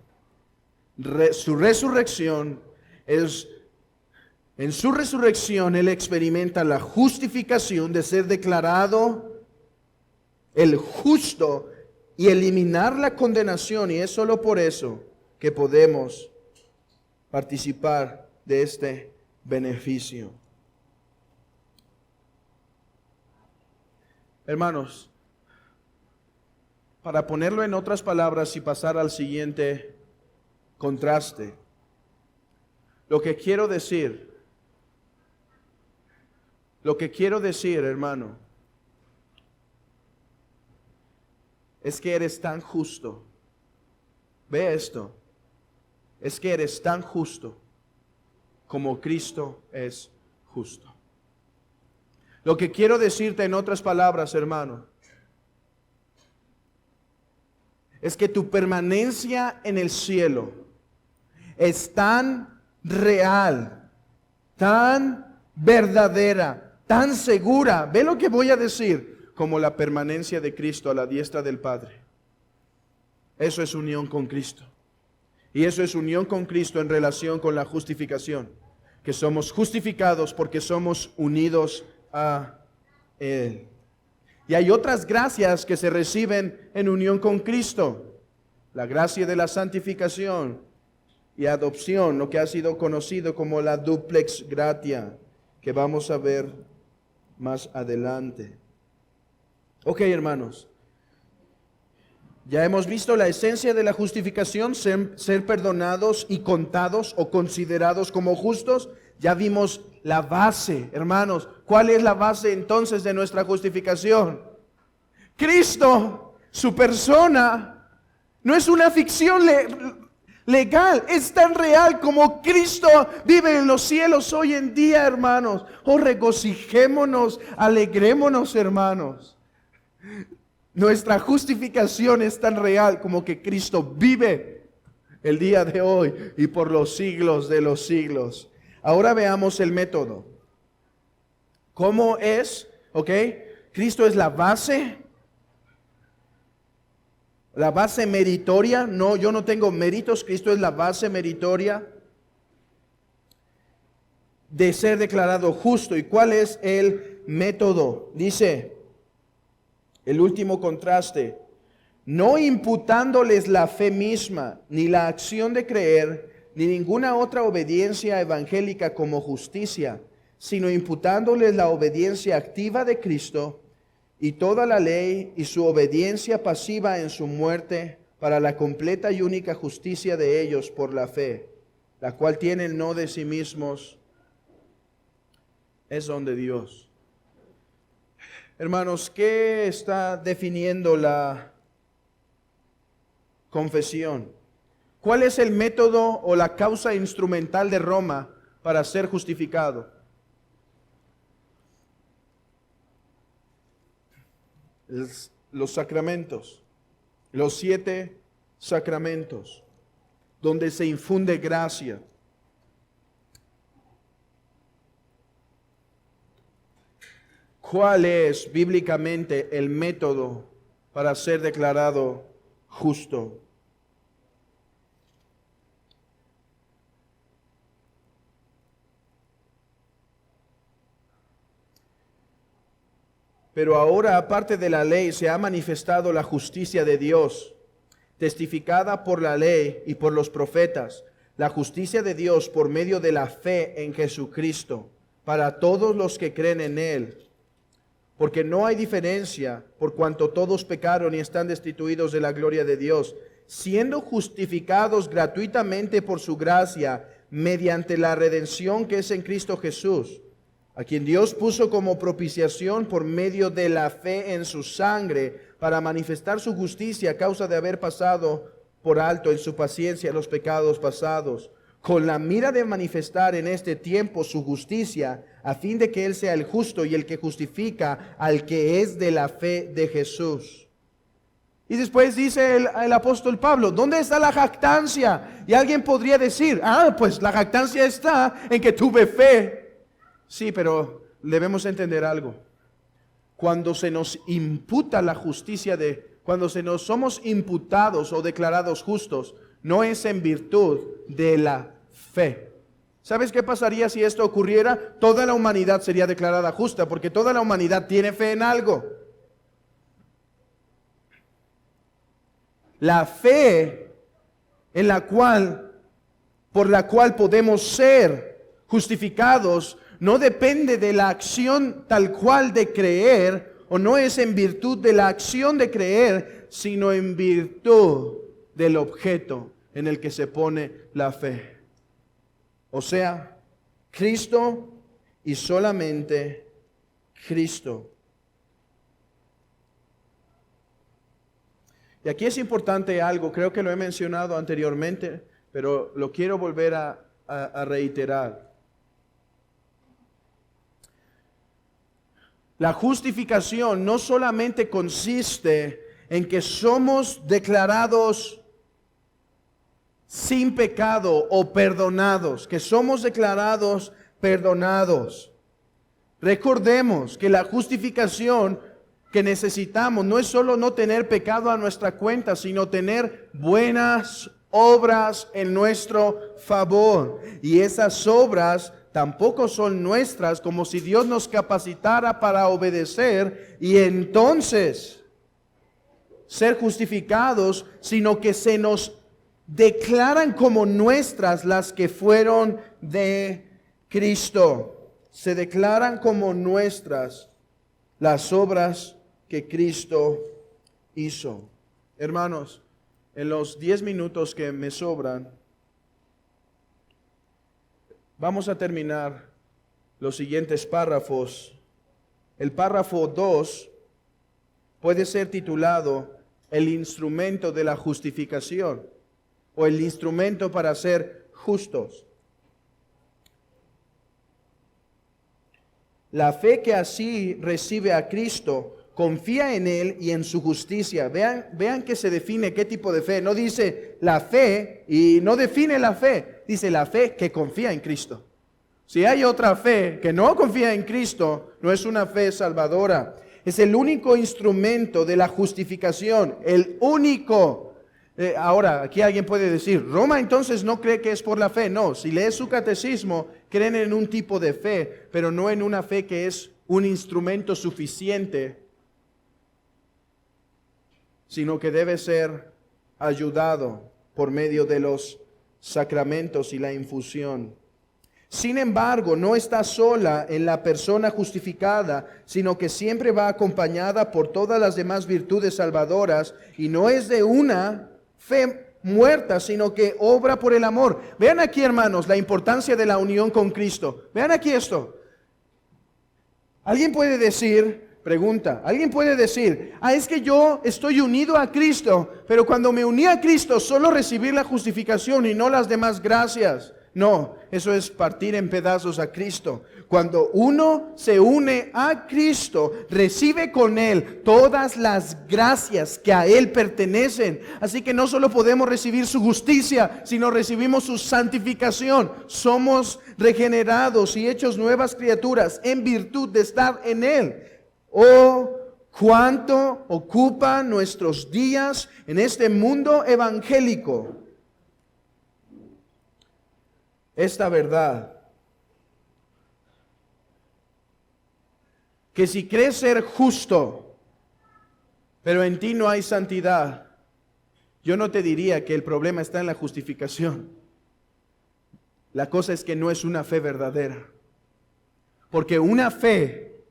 [SPEAKER 1] Su resurrección es, en su resurrección Él experimenta la justificación de ser declarado el justo y eliminar la condenación. Y es solo por eso que podemos participar de este beneficio. Hermanos, para ponerlo en otras palabras y pasar al siguiente contraste, lo que quiero decir, hermano, es que eres tan justo. Ve esto, es que eres tan justo como Cristo es justo. Lo que quiero decirte en otras palabras, hermano, es que tu permanencia en el cielo es tan real, tan verdadera, tan segura, ve lo que voy a decir, como la permanencia de Cristo a la diestra del Padre. Eso es unión con Cristo. Y eso es unión con Cristo en relación con la justificación, que somos justificados porque somos unidos a Él. Y hay otras gracias que se reciben en unión con Cristo. La gracia de la santificación y adopción, lo que ha sido conocido como la duplex gratia, que vamos a ver más adelante. Ok, hermanos, ya hemos visto la esencia de la justificación, ser perdonados y contados o considerados como justos. Ya vimos la base, hermanos. ¿Cuál es la base entonces de nuestra justificación? Cristo, su persona, no es una ficción legal, es tan real como Cristo vive en los cielos hoy en día, hermanos. Oh, regocijémonos, alegrémonos, hermanos. Nuestra justificación es tan real como que Cristo vive el día de hoy y por los siglos de los siglos. Ahora veamos el método. ¿Cómo es? ¿Ok? Cristo es la base meritoria. No, yo no tengo méritos. Cristo es la base meritoria de ser declarado justo. ¿Y cuál es el método? Dice el último contraste: no imputándoles la fe misma, ni la acción de creer, ni ninguna otra obediencia evangélica como justicia, sino imputándoles la obediencia activa de Cristo y toda la ley y su obediencia pasiva en su muerte para la completa y única justicia de ellos por la fe, la cual tienen no de sí mismos, es don de Dios. Hermanos, ¿qué está definiendo la confesión? ¿Cuál es el método o la causa instrumental de Roma para ser justificado? Los sacramentos, los 7 sacramentos, donde se infunde gracia. ¿Cuál es bíblicamente el método para ser declarado justo? Pero ahora, aparte de la ley, se ha manifestado la justicia de Dios, testificada por la ley y por los profetas, la justicia de Dios por medio de la fe en Jesucristo, para todos los que creen en Él. Porque no hay diferencia, por cuanto todos pecaron y están destituidos de la gloria de Dios, siendo justificados gratuitamente por su gracia, mediante la redención que es en Cristo Jesús, a quien Dios puso como propiciación por medio de la fe en su sangre, para manifestar su justicia a causa de haber pasado por alto en su paciencia los pecados pasados, con la mira de manifestar en este tiempo su justicia, a fin de que Él sea el justo y el que justifica al que es de la fe de Jesús. Y después dice el apóstol Pablo, ¿dónde está la jactancia? Y alguien podría decir, pues la jactancia está en que tuve fe. Sí, pero debemos entender algo. Cuando se nos imputa la justicia cuando somos imputados o declarados justos, no es en virtud de la fe. ¿Sabes qué pasaría si esto ocurriera? Toda la humanidad sería declarada justa, porque toda la humanidad tiene fe en algo. La fe por la cual podemos ser justificados no depende de la acción tal cual de creer, o no es en virtud de la acción de creer, sino en virtud del objeto en el que se pone la fe. O sea, Cristo y solamente Cristo. Y aquí es importante algo, creo que lo he mencionado anteriormente, pero lo quiero volver a reiterar. La justificación no solamente consiste en que somos declarados sin pecado o perdonados, que somos declarados perdonados. Recordemos que la justificación que necesitamos no es solo no tener pecado a nuestra cuenta, sino tener buenas obras en nuestro favor. Y esas obras tampoco son nuestras, como si Dios nos capacitara para obedecer y entonces ser justificados, sino que se nos declaran como nuestras las que fueron de Cristo. Se declaran como nuestras las obras que Cristo hizo. Hermanos, en los 10 minutos que me sobran, vamos a terminar los siguientes párrafos. El párrafo 2 puede ser titulado el instrumento de la justificación o el instrumento para ser justos. La fe que así recibe a Cristo confía en Él y en su justicia. Vean que se define qué tipo de fe. No dice la fe y no define la fe. Dice la fe que confía en Cristo. Si hay otra fe que no confía en Cristo, no es una fe salvadora. Es el único instrumento de la justificación. El único. Ahora, aquí alguien puede decir, Roma entonces no cree que es por la fe. No, si lees su catecismo, creen en un tipo de fe, pero no en una fe que es un instrumento suficiente, sino que debe ser ayudado por medio de los sacramentos y la infusión. Sin embargo, no está sola en la persona justificada, sino que siempre va acompañada por todas las demás virtudes salvadoras, y no es de una fe muerta, sino que obra por el amor. Vean aquí, hermanos, la importancia de la unión con Cristo. Vean aquí esto. Alguien puede decir, alguien puede decir, es que yo estoy unido a Cristo, pero cuando me uní a Cristo solo recibí la justificación y no las demás gracias. No, eso es partir en pedazos a Cristo. Cuando uno se une a Cristo, recibe con Él todas las gracias que a Él pertenecen. Así que no solo podemos recibir su justicia, sino recibimos su santificación. Somos regenerados y hechos nuevas criaturas en virtud de estar en Él. Oh, cuánto ocupan nuestros días en este mundo evangélico esta verdad, que si crees ser justo, pero en ti no hay santidad, yo no te diría que el problema está en la justificación. La cosa es que no es una fe verdadera. Porque una fe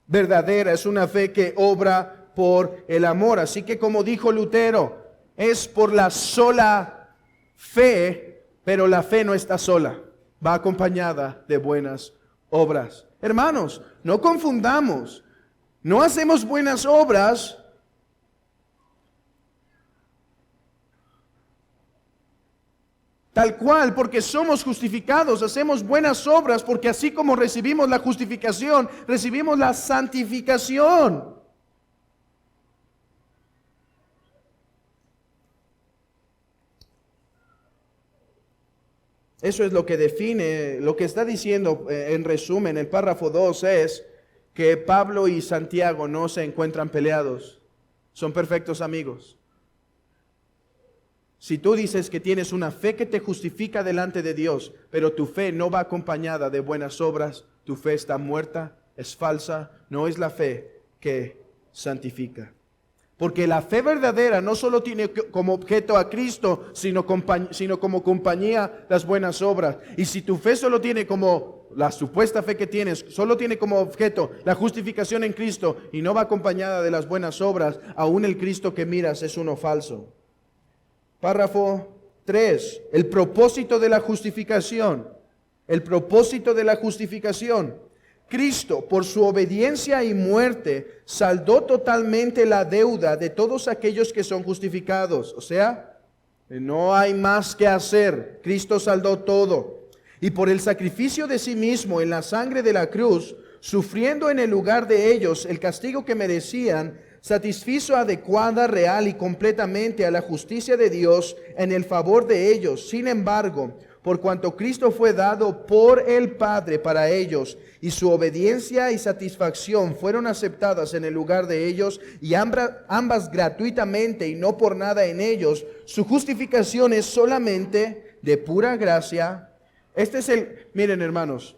[SPEAKER 1] verdadera es una fe que obra por el amor. Así que como dijo Lutero, es por la sola fe, pero la fe no está sola. Va acompañada de buenas obras. Hermanos, no confundamos. No hacemos buenas obras tal cual, porque somos justificados. Hacemos buenas obras porque así como recibimos la justificación, recibimos la santificación. Eso es lo que define, lo que está diciendo en resumen, el párrafo 2 es que Pablo y Santiago no se encuentran peleados, son perfectos amigos. Si tú dices que tienes una fe que te justifica delante de Dios, pero tu fe no va acompañada de buenas obras, tu fe está muerta, es falsa, no es la fe que santifica. Porque la fe verdadera no solo tiene como objeto a Cristo, sino como compañía las buenas obras. Y si tu fe solo tiene como, la supuesta fe que tienes, solo tiene como objeto la justificación en Cristo y no va acompañada de las buenas obras, aún el Cristo que miras es uno falso. Párrafo 3, el propósito de la justificación. El propósito de la justificación. Cristo, por su obediencia y muerte, saldó totalmente la deuda de todos aquellos que son justificados. O sea, no hay más que hacer. Cristo saldó todo. Y por el sacrificio de sí mismo en la sangre de la cruz, sufriendo en el lugar de ellos el castigo que merecían, satisfizo adecuada, real y completamente a la justicia de Dios en el favor de ellos. Sin embargo, por cuanto Cristo fue dado por el Padre para ellos, y su obediencia y satisfacción fueron aceptadas en el lugar de ellos, y ambas gratuitamente y no por nada en ellos, su justificación es solamente de pura gracia. Miren hermanos,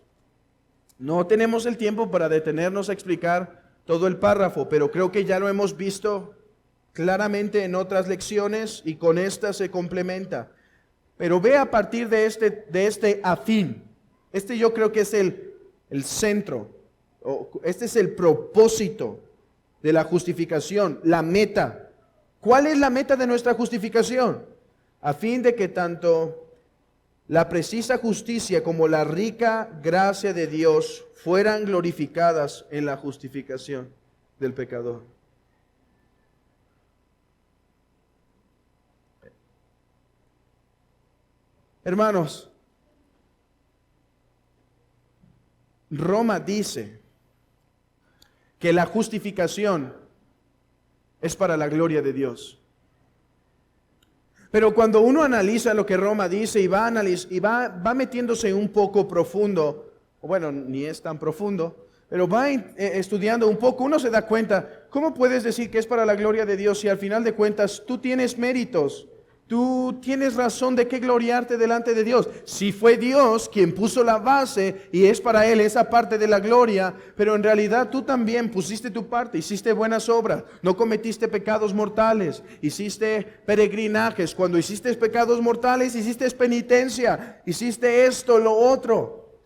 [SPEAKER 1] no tenemos el tiempo para detenernos a explicar todo el párrafo, pero creo que ya lo hemos visto claramente en otras lecciones y con esta se complementa. Pero ve a partir de este a fin. Yo creo que es el centro. Este es el propósito de la justificación, la meta. ¿Cuál es la meta de nuestra justificación? A fin de que tanto la precisa justicia como la rica gracia de Dios fueran glorificadas en la justificación del pecador. Hermanos, Roma dice que la justificación es para la gloria de Dios. Pero cuando uno analiza lo que Roma dice y va metiéndose un poco profundo, bueno, ni es tan profundo, pero va estudiando un poco, uno se da cuenta, ¿cómo puedes decir que es para la gloria de Dios si al final de cuentas tú tienes méritos? Tú tienes razón de qué gloriarte delante de Dios. Si fue Dios quien puso la base y es para Él esa parte de la gloria, pero en realidad tú también pusiste tu parte, hiciste buenas obras, no cometiste pecados mortales, hiciste peregrinajes. Cuando hiciste pecados mortales, hiciste penitencia, hiciste esto, lo otro.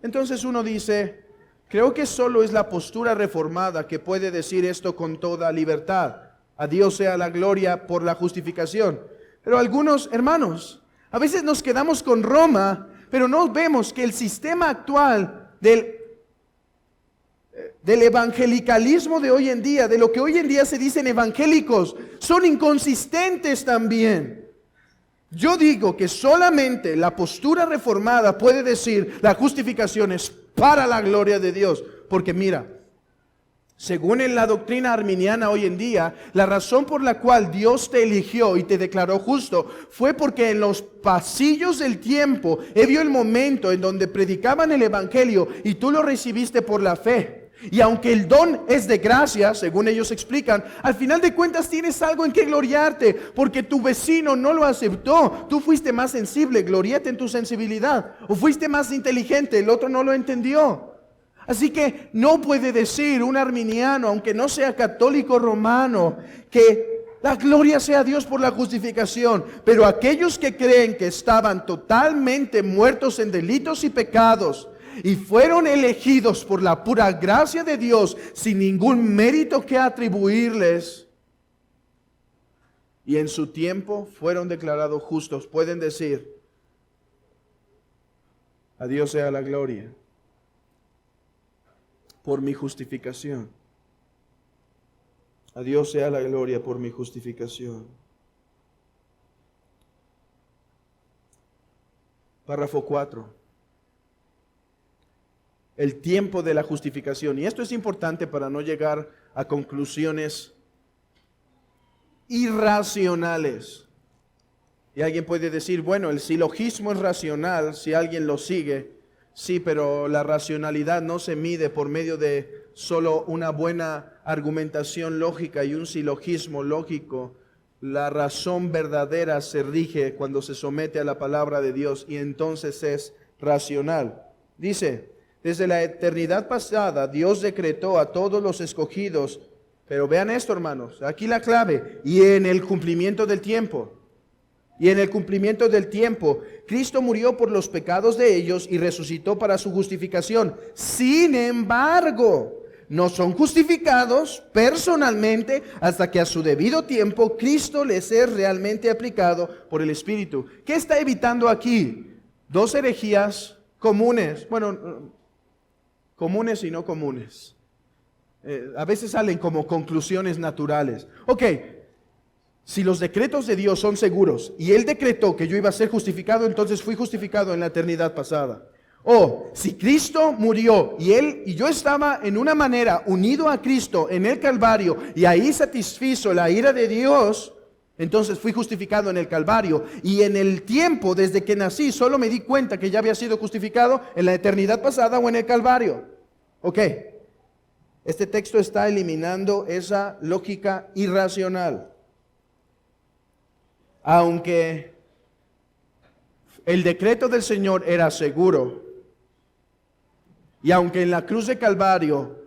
[SPEAKER 1] Entonces uno dice, creo que solo es la postura reformada que puede decir esto con toda libertad. A Dios sea la gloria por la justificación. Pero algunos hermanos, a veces nos quedamos con Roma, pero no vemos que el sistema actual del evangelicalismo de hoy en día, de lo que hoy en día se dicen evangélicos, son inconsistentes también. Yo digo que solamente la postura reformada puede decir la justificación es para la gloria de Dios. Porque mira, según en la doctrina arminiana hoy en día, la razón por la cual Dios te eligió y te declaró justo fue porque en los pasillos del tiempo vio el momento en donde predicaban el evangelio y tú lo recibiste por la fe. Y aunque el don es de gracia, según ellos explican, al final de cuentas tienes algo en que gloriarte, porque tu vecino no lo aceptó. Tú fuiste más sensible, gloríate en tu sensibilidad. O fuiste más inteligente, el otro no lo entendió. Así que no puede decir un arminiano, aunque no sea católico romano, que la gloria sea a Dios por la justificación. Pero aquellos que creen que estaban totalmente muertos en delitos y pecados y fueron elegidos por la pura gracia de Dios sin ningún mérito que atribuirles, y en su tiempo fueron declarados justos, pueden decir: a Dios sea la gloria por mi justificación. A Dios sea la gloria por mi justificación. Párrafo 4. El tiempo de la justificación. Y esto es importante para no llegar a conclusiones irracionales. Y alguien puede decir, bueno, el silogismo es racional si alguien lo sigue. Sí, pero la racionalidad no se mide por medio de solo una buena argumentación lógica y un silogismo lógico. La razón verdadera se rige cuando se somete a la palabra de Dios y entonces es racional. Dice: desde la eternidad pasada Dios decretó a todos los escogidos, pero vean esto, hermanos, aquí la clave, y en el cumplimiento del tiempo. Y en el cumplimiento del tiempo, Cristo murió por los pecados de ellos y resucitó para su justificación. Sin embargo, no son justificados personalmente hasta que a su debido tiempo Cristo les es realmente aplicado por el Espíritu. ¿Qué está evitando aquí? Dos herejías comunes. Bueno, comunes y no comunes. A veces salen como conclusiones naturales. Ok. Si los decretos de Dios son seguros y Él decretó que yo iba a ser justificado, entonces fui justificado en la eternidad pasada. O si Cristo murió y yo estaba en una manera unido a Cristo en el Calvario y ahí satisfizo la ira de Dios, entonces fui justificado en el Calvario. Y en el tiempo desde que nací solo me di cuenta que ya había sido justificado en la eternidad pasada o en el Calvario. Ok, este texto está eliminando esa lógica irracional. Aunque el decreto del Señor era seguro, y aunque en la cruz de Calvario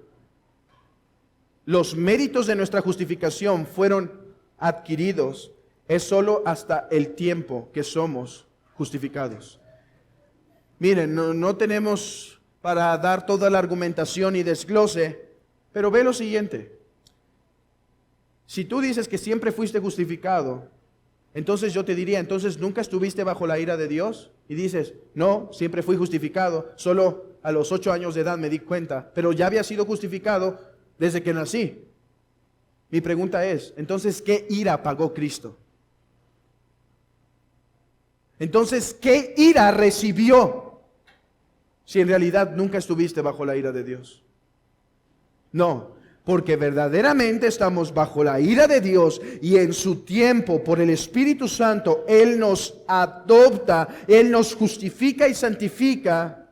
[SPEAKER 1] los méritos de nuestra justificación fueron adquiridos, es solo hasta el tiempo que somos justificados. Miren, no tenemos para dar toda la argumentación y desglose, pero ve lo siguiente. Si tú dices que siempre fuiste justificado, entonces yo te diría, entonces ¿nunca estuviste bajo la ira de Dios? Y dices, no, siempre fui justificado, solo a los 8 años de edad me di cuenta, pero ya había sido justificado desde que nací. Mi pregunta es, entonces, ¿qué ira pagó Cristo? Entonces, ¿qué ira recibió si en realidad nunca estuviste bajo la ira de Dios? No. Porque verdaderamente estamos bajo la ira de Dios y en su tiempo, por el Espíritu Santo, Él nos adopta, Él nos justifica y santifica.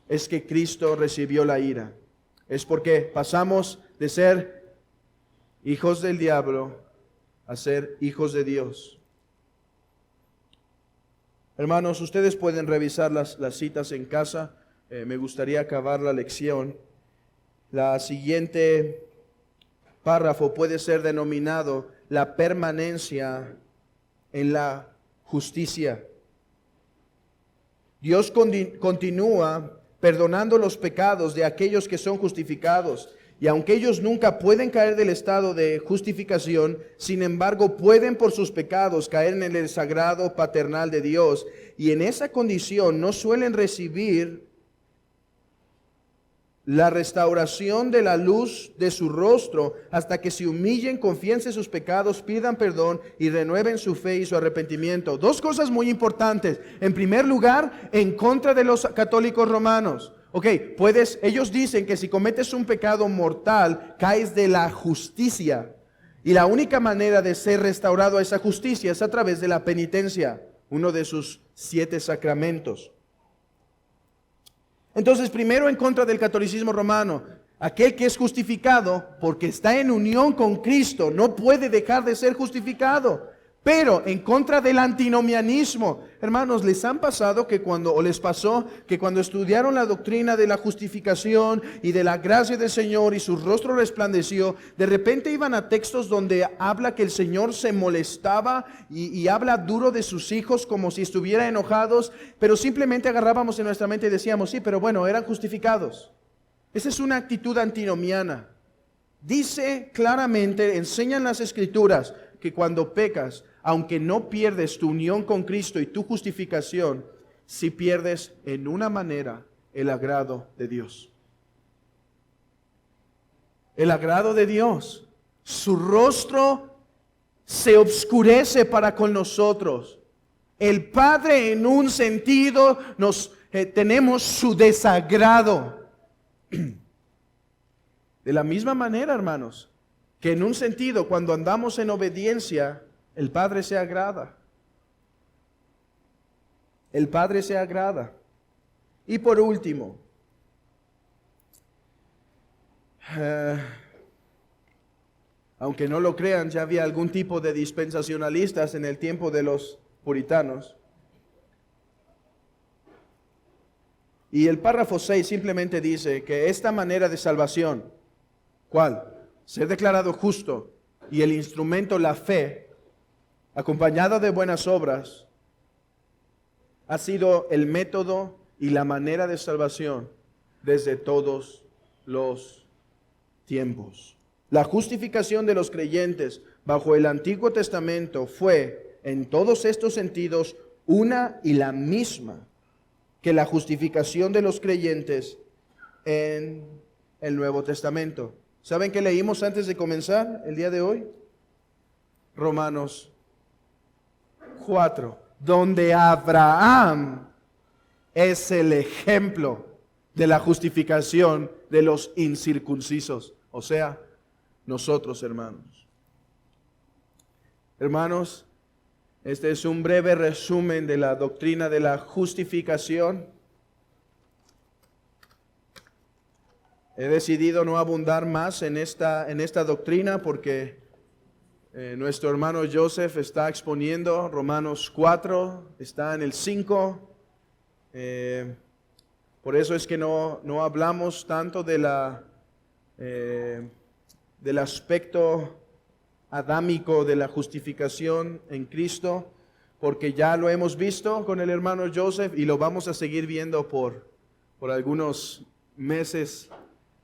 [SPEAKER 1] Es que Cristo recibió la ira. Es porque pasamos de ser hijos del diablo a ser hijos de Dios. Hermanos, ustedes pueden revisar las citas en casa. Me gustaría acabar la lección. La siguiente párrafo puede ser denominado la permanencia en la justicia. Dios continúa perdonando los pecados de aquellos que son justificados. Y aunque ellos nunca pueden caer del estado de justificación, sin embargo pueden por sus pecados caer en el desagrado paternal de Dios. Y en esa condición no suelen recibir la restauración de la luz de su rostro hasta que se humillen, confiesen sus pecados, pidan perdón y renueven su fe y su arrepentimiento. Dos cosas muy importantes. En primer lugar, en contra de los católicos romanos. Ok, ellos dicen que si cometes un pecado mortal, caes de la justicia. Y la única manera de ser restaurado a esa justicia es a través de la penitencia, uno de sus 7 sacramentos. Entonces, primero en contra del catolicismo romano, aquel que es justificado porque está en unión con Cristo no puede dejar de ser justificado. Pero en contra del antinomianismo, hermanos, ¿les han pasado que o les pasó que cuando estudiaron la doctrina de la justificación y de la gracia del Señor y su rostro resplandeció, de repente iban a textos donde habla que el Señor se molestaba y habla duro de sus hijos como si estuviera enojados, pero simplemente agarrábamos en nuestra mente y decíamos, sí, pero bueno, eran justificados? Esa es una actitud antinomiana. Dice claramente, enseñan las Escrituras, que cuando pecas, aunque no pierdes tu unión con Cristo y tu justificación, sí pierdes en una manera el agrado de Dios. El agrado de Dios. Su rostro se obscurece para con nosotros. El Padre, en un sentido, tenemos su desagrado. De la misma manera, hermanos, que en un sentido, cuando andamos en obediencia, el Padre se agrada. El Padre se agrada. Y por último, aunque no lo crean, ya había algún tipo de dispensacionalistas en el tiempo de los puritanos. Y el párrafo 6 simplemente dice que esta manera de salvación, ¿cuál? Ser declarado justo y el instrumento, la fe, acompañada de buenas obras, ha sido el método y la manera de salvación desde todos los tiempos. La justificación de los creyentes bajo el Antiguo Testamento fue, en todos estos sentidos, una y la misma que la justificación de los creyentes en el Nuevo Testamento. ¿Saben qué leímos antes de comenzar el día de hoy? Romanos 4, donde Abraham es el ejemplo de la justificación de los incircuncisos, o sea, nosotros, hermanos. Hermanos, este es un breve resumen de la doctrina de la justificación. He decidido no abundar más en esta doctrina porque nuestro hermano Joseph está exponiendo Romanos 4, está en el 5. Por eso es que no hablamos tanto del aspecto adámico de la justificación en Cristo, porque ya lo hemos visto con el hermano Joseph y lo vamos a seguir viendo por algunos meses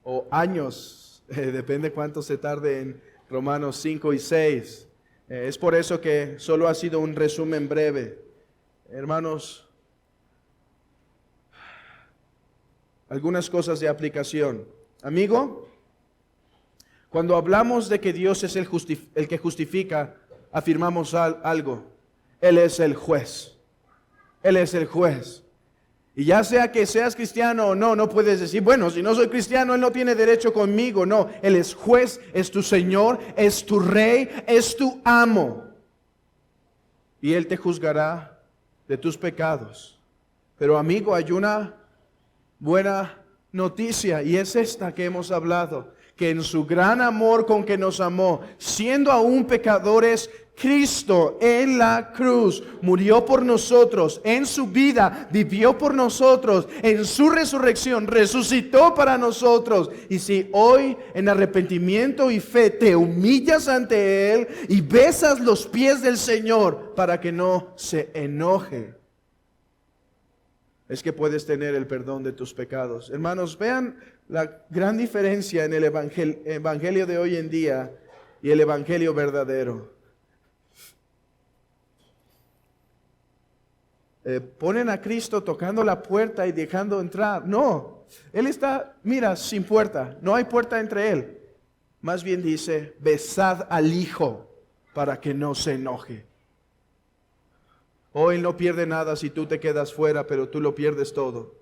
[SPEAKER 1] o años, depende cuánto se tarde en Romanos 5 y 6. Es por eso que solo ha sido un resumen breve. Hermanos, algunas cosas de aplicación. Amigo, cuando hablamos de que Dios es el que justifica, afirmamos algo. Él es el juez. Él es el juez. Y ya sea que seas cristiano o no puedes decir, bueno, si no soy cristiano, Él no tiene derecho conmigo. No, Él es juez, es tu Señor, es tu Rey, es tu amo. Y Él te juzgará de tus pecados. Pero amigo, hay una buena noticia y es esta que hemos hablado, que en su gran amor con que nos amó, siendo aún pecadores, Cristo en la cruz murió por nosotros, en su vida vivió por nosotros, en su resurrección resucitó para nosotros. Y si hoy en arrepentimiento y fe te humillas ante Él y besas los pies del Señor para que no se enoje, es que puedes tener el perdón de tus pecados. Hermanos, vean la gran diferencia en el evangelio de hoy en día y el evangelio verdadero. Ponen a Cristo tocando la puerta y dejando entrar. No, Él está, mira, sin puerta. No hay puerta entre Él. Más bien dice, besad al Hijo para que no se enoje. Él no pierde nada si tú te quedas fuera, pero tú lo pierdes todo.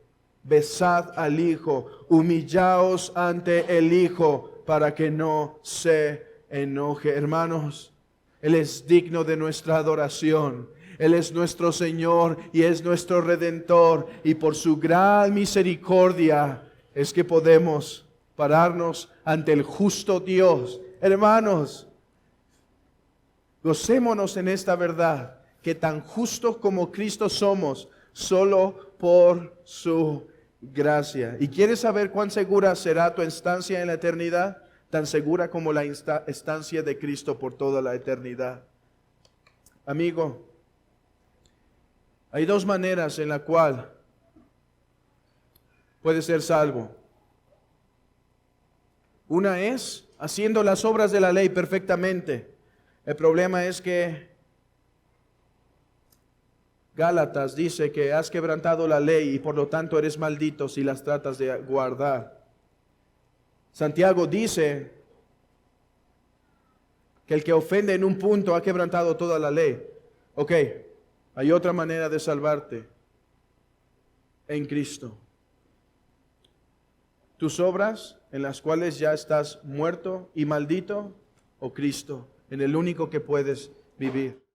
[SPEAKER 1] Besad al Hijo, humillaos ante el Hijo para que no se enoje. Hermanos, Él es digno de nuestra adoración. Él es nuestro Señor y es nuestro Redentor. Y por su gran misericordia es que podemos pararnos ante el justo Dios. Hermanos, Gocémonos en esta verdad, que tan justos como Cristo somos, solo por su gracia. ¿Y quieres saber cuán segura será tu estancia en la eternidad? Tan segura como la estancia de Cristo por toda la eternidad. Amigo, hay dos maneras en la cual puedes ser salvo. Una es haciendo las obras de la ley perfectamente. El problema es que Gálatas dice que has quebrantado la ley y por lo tanto eres maldito si las tratas de guardar. Santiago dice que el que ofende en un punto ha quebrantado toda la ley. Ok, hay otra manera de salvarte en Cristo. Tus obras en las cuales ya estás muerto y maldito, o Cristo, en el único que puedes vivir.